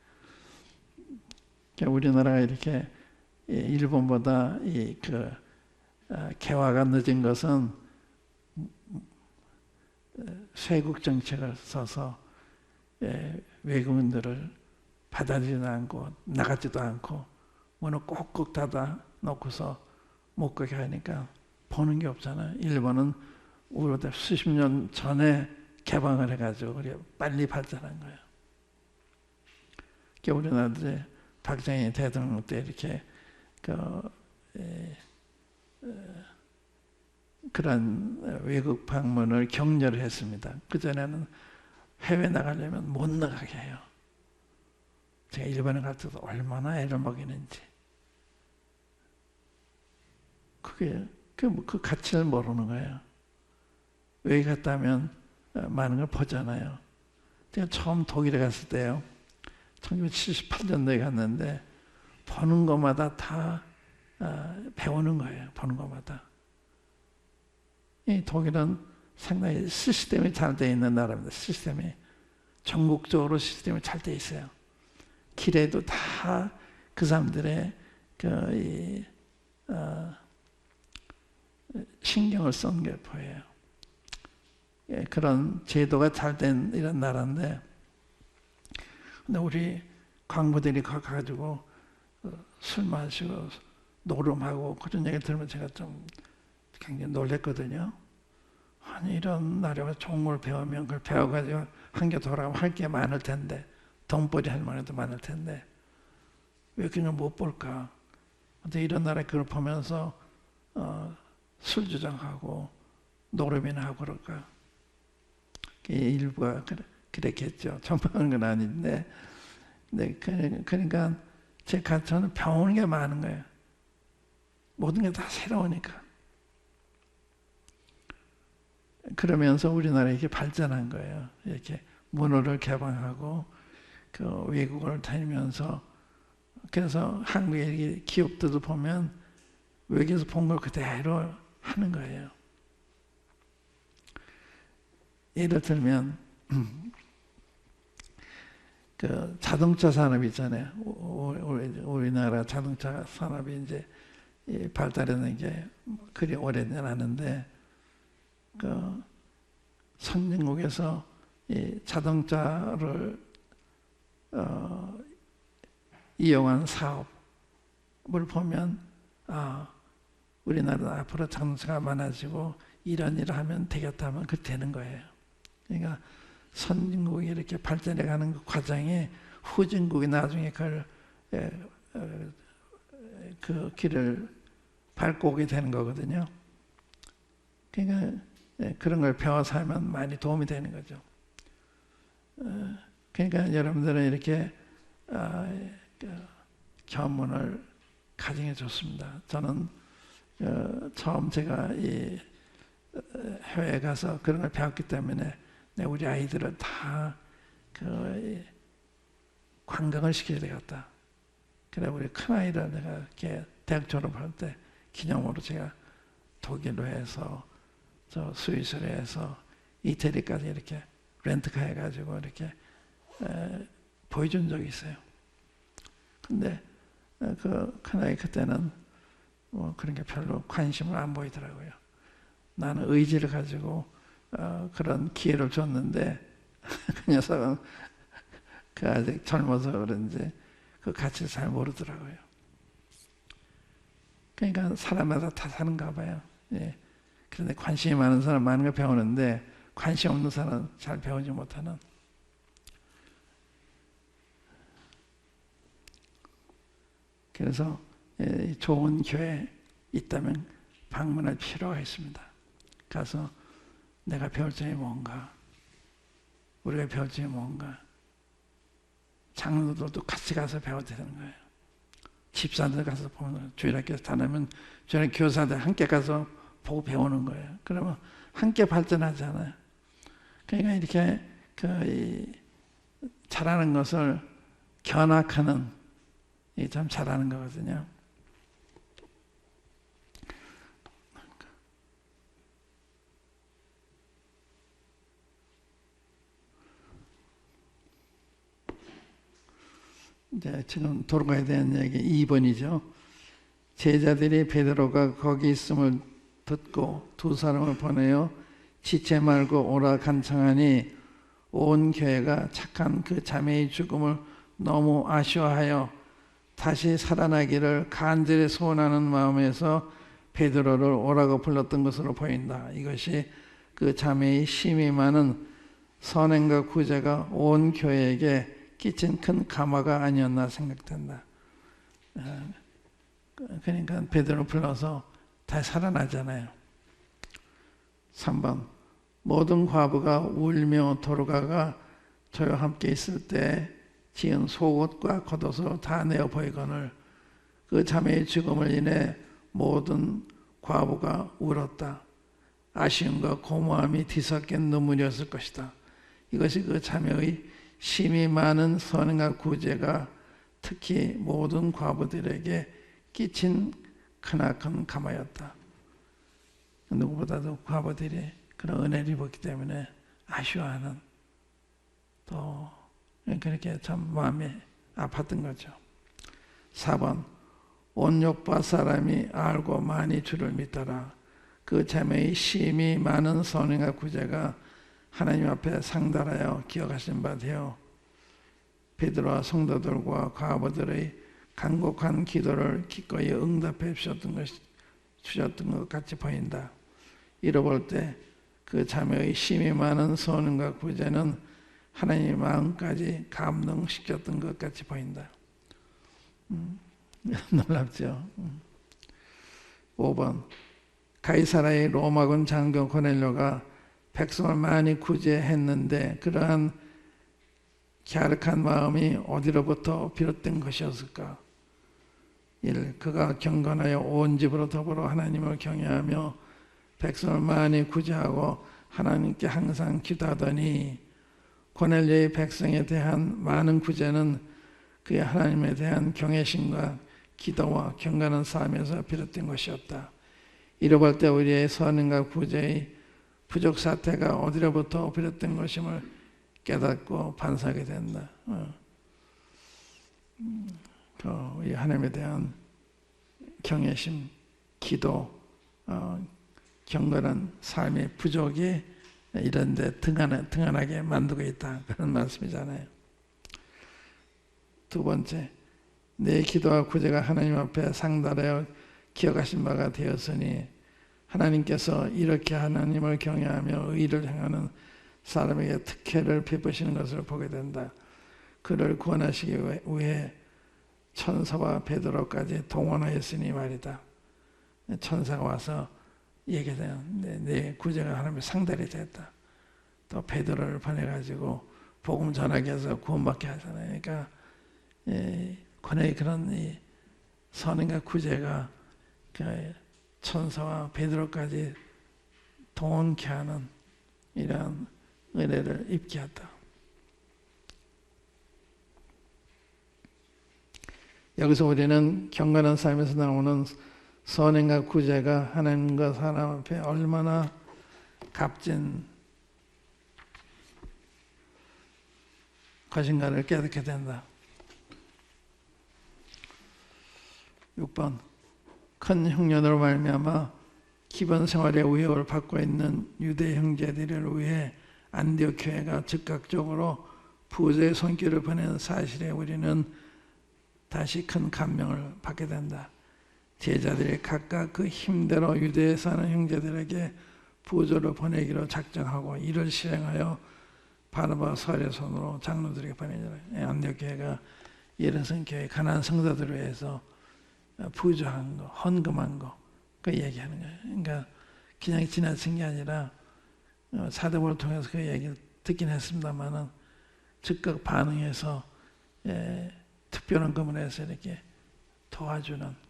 우리나라가 이렇게 일본보다 개화가 늦은 것은 쇄국 정책을 써서 외국인들을 받아들이지도 않고 나가지도 않고 문을 꼭꼭 닫아 놓고서 못 가게 하니까 보는 게 없잖아요. 일본은 우리보다 수십 년 전에 개방을 해가지고 빨리 발전한 거예요. 우리나라도 박정희 대통령 때 이렇게 그런 외국 방문을 격려를 했습니다. 그전에는 해외 나가려면 못 나가게 해요. 제가 일본에 갈 때도 얼마나 애를 먹이는지. 그 가치를 모르는 거예요. 외국 갔다 하면 많은 걸 보잖아요. 제가 처음 독일에 갔을 때요. 1978년도에 갔는데 보는 것마다 다 배우는 거예요. 보는 것마다. 이 독일은 상당히 시스템이 잘 돼 있는 나라입니다. 시스템이. 전국적으로 시스템이 잘 돼 있어요. 길에도 다 그 사람들의 신경을 쓴 게 보여요. 예, 그런 제도가 잘 된 이런 나라인데, 근데 우리 광부들이 가가지고 술 마시고 노름하고 그런 얘기 들으면 제가 좀 굉장히 놀랬거든요. 아니, 이런 나라가 좋은 걸 배우면 그걸 배워가지고 한개 돌아가면 할 게 많을 텐데, 돈벌이 할 만해도 많을 텐데 왜 그냥 못 볼까? 근데 이런 나라에 그걸 보면서 술 주정하고 노름이나 하고 그럴까? 일부가 그랬겠죠. 전부는 건 아닌데, 네, 그러니까 제 가치는 배우는 게 많은 거예요. 모든 게 다 새로우니까. 그러면서 우리나라 이렇게 발전한 거예요. 이렇게 문호를 개방하고 그 외국을 다니면서, 그래서 한국의 기업들도 보면 외국에서 본 걸 그대로 하는 거예요. 예를 들면 그 자동차 산업 있잖아요. 우리나라 자동차 산업이 이제 발달하는 게 그리 오래되는데, 그 선진국에서 이 자동차를 이용한 사업을 보면, 우리나라는 앞으로 자동차가 많아지고 이런 일을 하면 되겠다 하면 그렇게 되는 거예요. 그러니까 선진국이 이렇게 발전해 가는 그 과정에 후진국이 나중에 그 길을 밟고 오게 되는 거거든요. 그러니까 그런 걸 배워서 하면 많이 도움이 되는 거죠. 그러니까 여러분들은 이렇게 견문을 가정해 줬습니다. 저는 처음 제가 이 해외에 가서 그런 걸 배웠기 때문에 우리 아이들을 다 관광을 시켜야 되겠다. 그래 우리 큰 아이를 내가 이렇게 대학 졸업할 때 기념으로 제가 독일로 해서 저 스위스로 해서 이태리까지 이렇게 렌트카 해가지고 이렇게 보여준 적이 있어요. 근데 그 큰아이 그때는 뭐 그런 게 별로 관심을 안 보이더라고요. 나는 의지를 가지고 그런 기회를 줬는데 그 녀석은 그 아직 젊어서 그런지 그 가치를 잘 모르더라고요. 그러니까 사람마다 다 사는가 봐요. 예. 그런데 관심이 많은 사람 많은 걸 배우는데 관심 없는 사람은 잘 배우지 못하는. 그래서 좋은 교회 있다면 방문할 필요가 있습니다. 가서 내가 배울 점이 뭔가, 우리가 배울 점이 뭔가, 장로들도 같이 가서 배워야 되는 거예요. 집사들 가서 보면, 주일학교에서 다니면 주일학교 교사들 함께 가서 보고 배우는 거예요. 그러면 함께 발전하잖아요. 그러니까 이렇게 잘하는 것을 견학하는, 이게 참 잘하는 거거든요. 이제 지금 돌아가야 되는 얘기 2번이죠. 제자들이 베드로가 거기 있음을 듣고 두 사람을 보내어 지체 말고 오라 간청하니 온 교회가 착한 그 자매의 죽음을 너무 아쉬워하여 다시 살아나기를 간절히 소원하는 마음에서 베드로를 오라고 불렀던 것으로 보인다. 이것이 그 자매의 심이 많은 선행과 구제가 온 교회에게 끼친 큰 감화가 아니었나 생각된다. 그러니까 베드로 불러서 다시 살아나잖아요. 3번 모든 과부가 울며 도로가가 저와 함께 있을 때 지은 속옷과 겉옷을 다 내어 보이거늘 그 자매의 죽음을 인해 모든 과부가 울었다. 아쉬움과 고마움이 뒤섞인 눈물이었을 것이다. 이것이 그 자매의 심히 많은 선행과 구제가 특히 모든 과부들에게 끼친 크나큰 감화였다. 누구보다도 과부들이 그런 은혜를 입었기 때문에 아쉬워하는, 또 그렇게 참 마음이 아팠던 거죠. 4번, 온 요파 사람이 알고 많이 주를 믿더라. 그 자매의 심히 많은 선행과 구제가 하나님 앞에 상달하여 기억하신 바 되어 베드로와 성도들과 과부들의 간곡한 기도를 기꺼이 응답해 주셨던 것 같이 보인다. 이뤄볼 때 그 자매의 심히 많은 선행과 구제는 하나님의 마음까지 감동시켰던 것 같이 보인다. 놀랍죠. 5번, 가이사라의 로마군 장교 고넬료가 백성을 많이 구제했는데 그러한 갸륵한 마음이 어디로부터 비롯된 것이었을까? 1. 그가 경건하여 온 집으로 더불어 하나님을 경외하며 백성을 많이 구제하고 하나님께 항상 기도하더니, 고넬료의 백성에 대한 많은 구제는 그의 하나님에 대한 경외심과 기도와 경건한 삶에서 비롯된 것이었다. 이뤄볼 때 우리의 선행과 구제의 부족 사태가 어디로부터 비롯된 것임을 깨닫고 반성하게 된다. 우리 하나님에 대한 경외심, 기도, 경건한 삶의 부족이 이런 데 등한하게 만들고 있다. 그런 말씀이잖아요. 2번째, 내 기도와 구제가 하나님 앞에 상달하여 기억하신 바가 되었으니 하나님께서 이렇게 하나님을 경외하며 의를 행하는 사람에게 특혜를 베푸시는 것을 보게 된다. 그를 구원하시기 위해 천사와 베드로까지 동원하였으니 말이다. 천사가 와서 얘기해요. 내 구제가 하나님의 상달이 됐다. 또 베드로를 보내가지고 복음 전하게 해서 구원받게 하잖아요. 그러니까 고넬의 그런 이 선행과 구제가 천사와 베드로까지 동원케 하는 이러한 은혜를 입게 했다. 여기서 우리는 경건한 삶에서 나오는 선행과 구제가 하나님과 사람 앞에 얼마나 값진 것인가를 깨닫게 된다. 6번, 큰 흉년으로 말미암아 기본 생활의 위협을 받고 있는 유대 형제들을 위해 안디옥 교회가 즉각적으로 부조의 손길을 보내는 사실에 우리는 다시 큰 감명을 받게 된다. 제자들이 각각 그 힘대로 유대에 사는 형제들에게 부조를 보내기로 작정하고 이를 실행하여 바나바 사울의 손으로 장로들에게 보내잖아요. 안디옥 교회가 예루살렘 교회 가난한 성도들을 위해서 부조한 거, 헌금한 거, 그 얘기하는 거예요. 그러니까 그냥 지나친 게 아니라 사도벌을 통해서 그 얘기를 듣긴 했습니다만은 즉각 반응해서 특별한 금을 해서 이렇게 도와주는,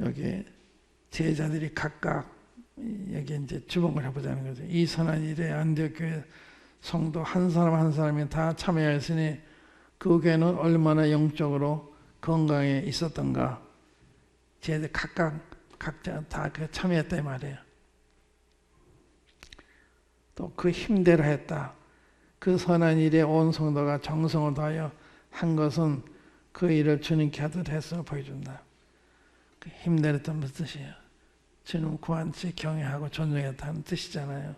여기 제자들이 각각 여기 이제 주목을 해보자는 거죠. 이 선한 일에 안디옥 교회 성도 한 사람 한 사람이 다 참여했으니 그 교회는 얼마나 영적으로 건강에 있었던가. 제자들 각자 다 참여했다 이 말이에요. 또 그 힘대로 했다. 그 선한 일에 온 성도가 정성을 다하여 한 것은 그 일을 주님께 하듯 했음을 보여준다. 그 힘대로 했던 무슨 뜻이에요? 주님 구한치 경외하고 존중했다는 뜻이잖아요.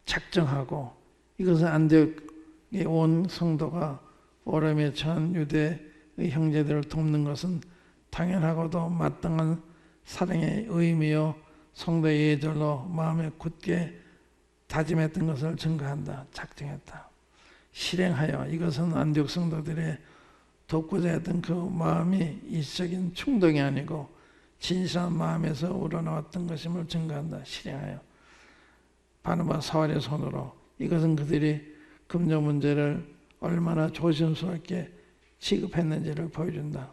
작정하고, 이것은 안디옥에 온 성도가 오름에 처한 유대의 형제들을 돕는 것은 당연하고도 마땅한 사랑의 의미요 성도의 예절로 마음에 굳게 다짐했던 것을 증거한다. 작정했다. 실행하여, 이것은 안디옥 성도들의 돕고자 했던 그 마음이 일시적인 충동이 아니고 진실한 마음에서 우러나왔던 것임을 증거한다. 실행하여 바나바 사울의 손으로, 이것은 그들이 금전 문제를 얼마나 조심스럽게 취급했는지를 보여준다.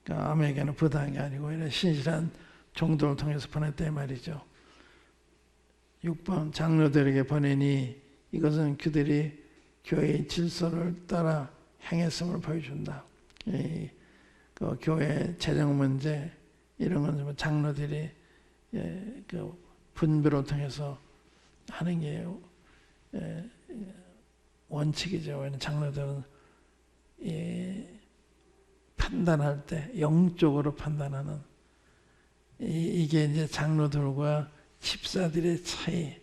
그러니까 아무에게나 부당한 게 아니고 이런 신실한 종도를 통해서 보냈다 말이죠. 6번 장로들에게 보내니 이것은 그들이 교회의 질서를 따라 행했음을 보여준다. 그 교회 재정 문제 이런 건 장로들이 그 분배를 통해서 하는 게 원칙이죠. 왜냐하면 장로들은 판단할 때 영적으로 판단하는 이게 이제 장로들과 집사들의 차이,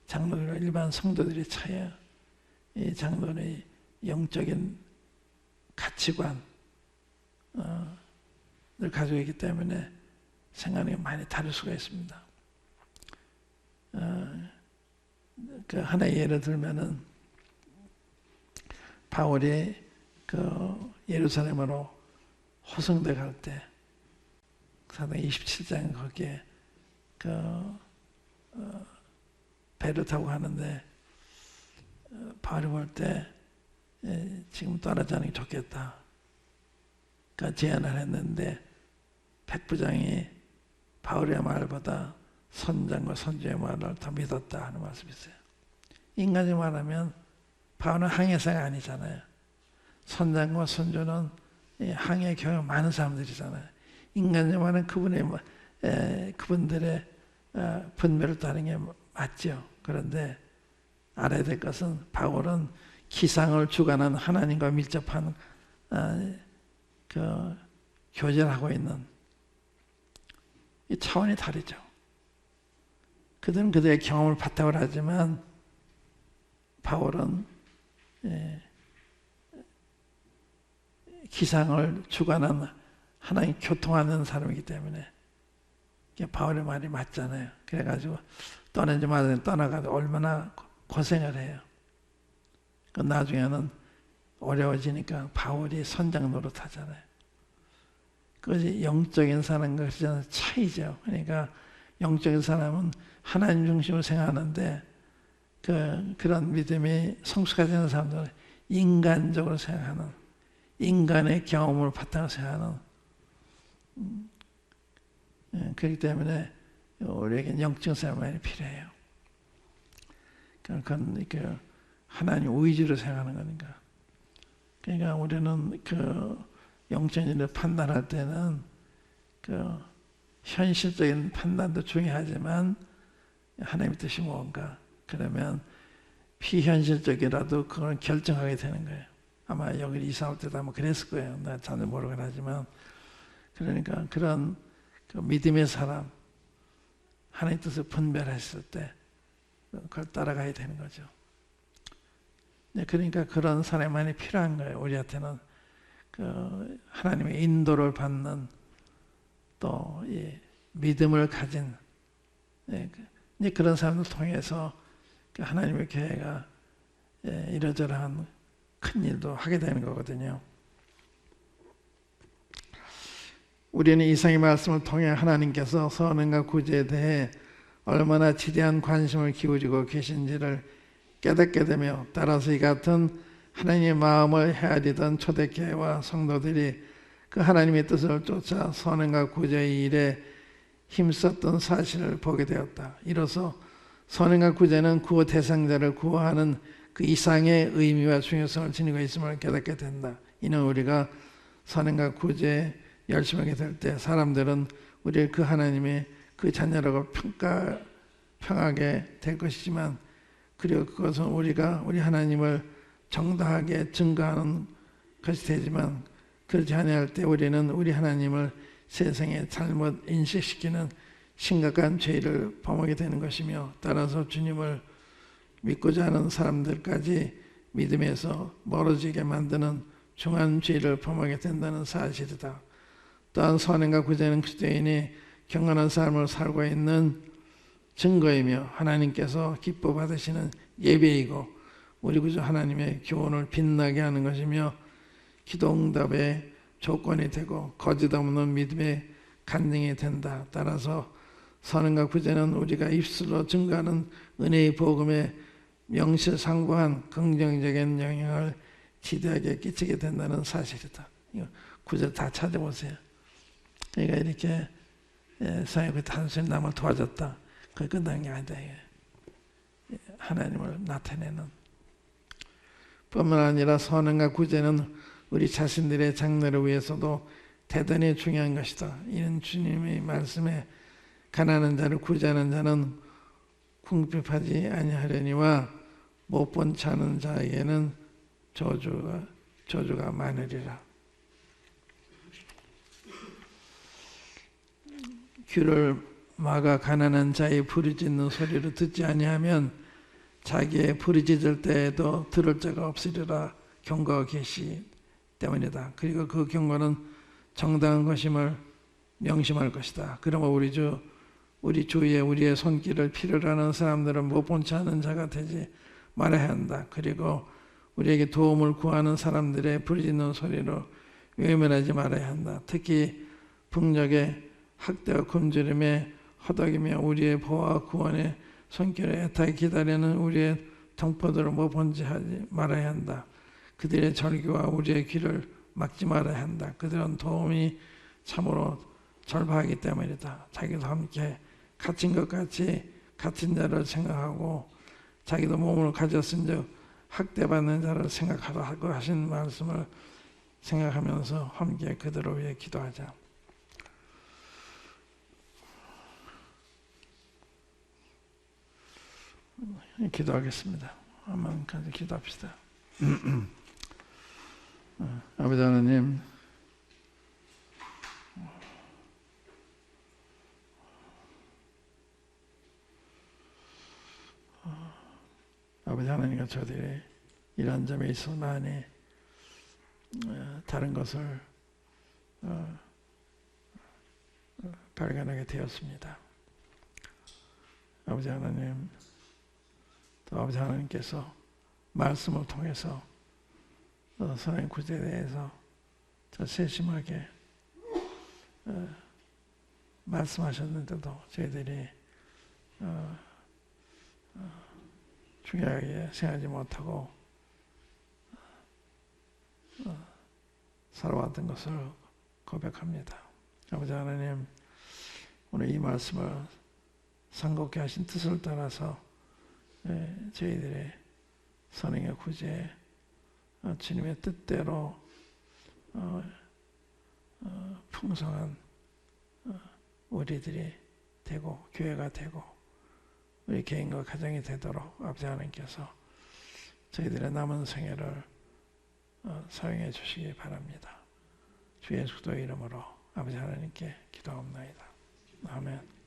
장로들과 일반 성도들의 차이야. 이 장로의 영적인 가치관 을 가지고 있기 때문에 생각이 많이 다를 수가 있습니다. 그 하나의 예를 들면은 바울이 그 예루살렘으로 호성대 갈 때 사도행 27장 거기에 그 배를 타고 가는데 바울이 볼 때 지금 떠나지 않는 게 좋겠다. 그러니까 제안을 했는데 백부장이 바울의 말보다 선장과 선주의 말을 더 믿었다 하는 말씀이 있어요. 인간이 말하면 바울은 항해사가 아니잖아요. 선장과 선주는 항해 경험 많은 사람들이잖아요. 인간이 말하면 그분들의 분배를 따르는 게 맞죠. 그런데 알아야 될 것은 바울은 기상을 주관한 하나님과 밀접한 그 교제를 하고 있는 이 차원이 다르죠. 그들은 그들의 경험을 바탕으로 하지만 바울은 기상을 주관한 하나님 교통하는 사람이기 때문에 바울의 말이 맞잖아요. 그래가지고 떠나지 말아야 떠나가도 얼마나 고생을 해요. 그 나중에는 어려워지니까 바울이 선장 노릇하잖아요. 그것이 영적인 사람과 그런 차이죠. 그러니까 영적인 사람은 하나님 중심으로 생각하는데 그런 믿음이 성숙하지 않은 사람들은 인간적으로 생각하는, 인간의 경험을 바탕으로 생각하는 그렇기 때문에 우리에게는 영적인 사람이 많이 필요해요. 그건 하나님 의지로 생각하는 거니까. 그러니까 우리는 그 영적인 일을 판단할 때는 그 현실적인 판단도 중요하지만 하나님의 뜻이 뭔가 그러면 비현실적이라도 그걸 결정하게 되는 거예요. 아마 여기 이사 올 때도 아마 그랬을 거예요. 나 잘 모르긴 하지만 그러니까 그런 그 믿음의 사람 하나님의 뜻을 분별했을 때 그걸 따라가야 되는 거죠. 그러니까 그런 사람이 많이 필요한 거예요. 우리한테는 그 하나님의 인도를 받는 또 믿음을 가진 그런 사람들 통해서 하나님의 교회가 이러저러한 큰 일도 하게 되는 거거든요. 우리는 이상의 말씀을 통해 하나님께서 선언과 구제에 대해 얼마나 지대한 관심을 기울이고 계신지를 깨닫게 되며 따라서 이 같은 하나님의 마음을 헤아리던 초대교회와 성도들이 그 하나님의 뜻을 쫓아 선언과 구제의 일에 힘썼던 사실을 보게 되었다. 이로써 선언과 구제는 구호 대상자를 구호하는 그 이상의 의미와 중요성을 지니고 있음을 깨닫게 된다. 이는 우리가 선언과 구제에 열심히 하게 될 때 사람들은 우리를 그 하나님의 그 자녀라고 평하게 될 것이지만 그리고 그것은 우리가 우리 하나님을 정당하게 증거하는 것이 되지만 그렇지 아니할 때 우리는 우리 하나님을 세상에 잘못 인식시키는 심각한 죄를 범하게 되는 것이며 따라서 주님을 믿고자 하는 사람들까지 믿음에서 멀어지게 만드는 중한 죄를 범하게 된다는 사실이다. 또한 선행과 구제는 그리스도인이 경건한 삶을 살고 있는 증거이며 하나님께서 기뻐 받으시는 예배이고 우리 구주 하나님의 교훈을 빛나게 하는 것이며 기도응답의 조건이 되고 거짓 없는 믿음의 간증이 된다. 따라서 선언과 구제는 우리가 입술로 증거하는 은혜의 복음에 명실상부한 긍정적인 영향을 지대하게 끼치게 된다는 사실이다. 구절 다 찾아보세요. 그러니까 이렇게 성령이 단순히 남을 도와줬다. 그게 끝난 게 아니다. 하나님을 나타내는 뿐만 아니라 선언과 구제는 우리 자신들의 장래를 위해서도 대단히 중요한 것이다. 이는 주님의 말씀에 가난한 자를 구제하는 자는 궁핍하지 아니하려니와 못 본 자는 자에게는 저주가 많으리라. 귀를 막아 가난한 자의 부르짖는 소리를 듣지 아니하면 자기의 부르짖을 때에도 들을 자가 없으리라 경고하고 계시 때문이다. 그리고 그 경고는 정당한 것임을 명심할 것이다. 그러면 우리 주위에 우리의 손길을 필요로 하는 사람들은 못 본 채 하는 자가 되지 말아야 한다. 그리고 우리에게 도움을 구하는 사람들의 부르짖는 소리로 외면하지 말아야 한다. 특히 북녘의 학대와 굶주림에 허덕이며 우리의 보호와 구원의 손길을 애타게 기다리는 우리의 동포들을 못 본 채 하지 말아야 한다. 그들의 절규와 우리의 귀를 막지 말아야 한다. 그들은 도움이 참으로 절박하기 때문이다. 자기도 함께 갇힌 것 같이 갇힌 자를 생각하고 자기도 몸을 가졌은즉 학대받는 자를 생각하라고 하신 말씀을 생각하면서 함께 그들을 위해 기도하자. 기도하겠습니다. 한번 같이 기도합시다. 아버지 하나님, 아버지 하나님과 저들이 이런 점에 있어 많이 다른 것을 발견하게 되었습니다. 아버지 하나님, 또 아버지 하나님께서 말씀을 통해서 선한 구제에 대해서 더 세심하게 말씀하셨는데도 저희들이 중요하게 생각하지 못하고 살아왔던 것을 고백합니다. 아버지 하나님, 오늘 이 말씀을 상고케 하신 뜻을 따라서 저희들의 선행의 구제 주님의 뜻대로 풍성한 우리들이 되고 교회가 되고 우리 개인과 가정이 되도록 아버지 하나님께서 저희들의 남은 생애를 사용해 주시기 바랍니다. 주 예수 그리스도의 이름으로 아버지 하나님께 기도합니다. 아멘.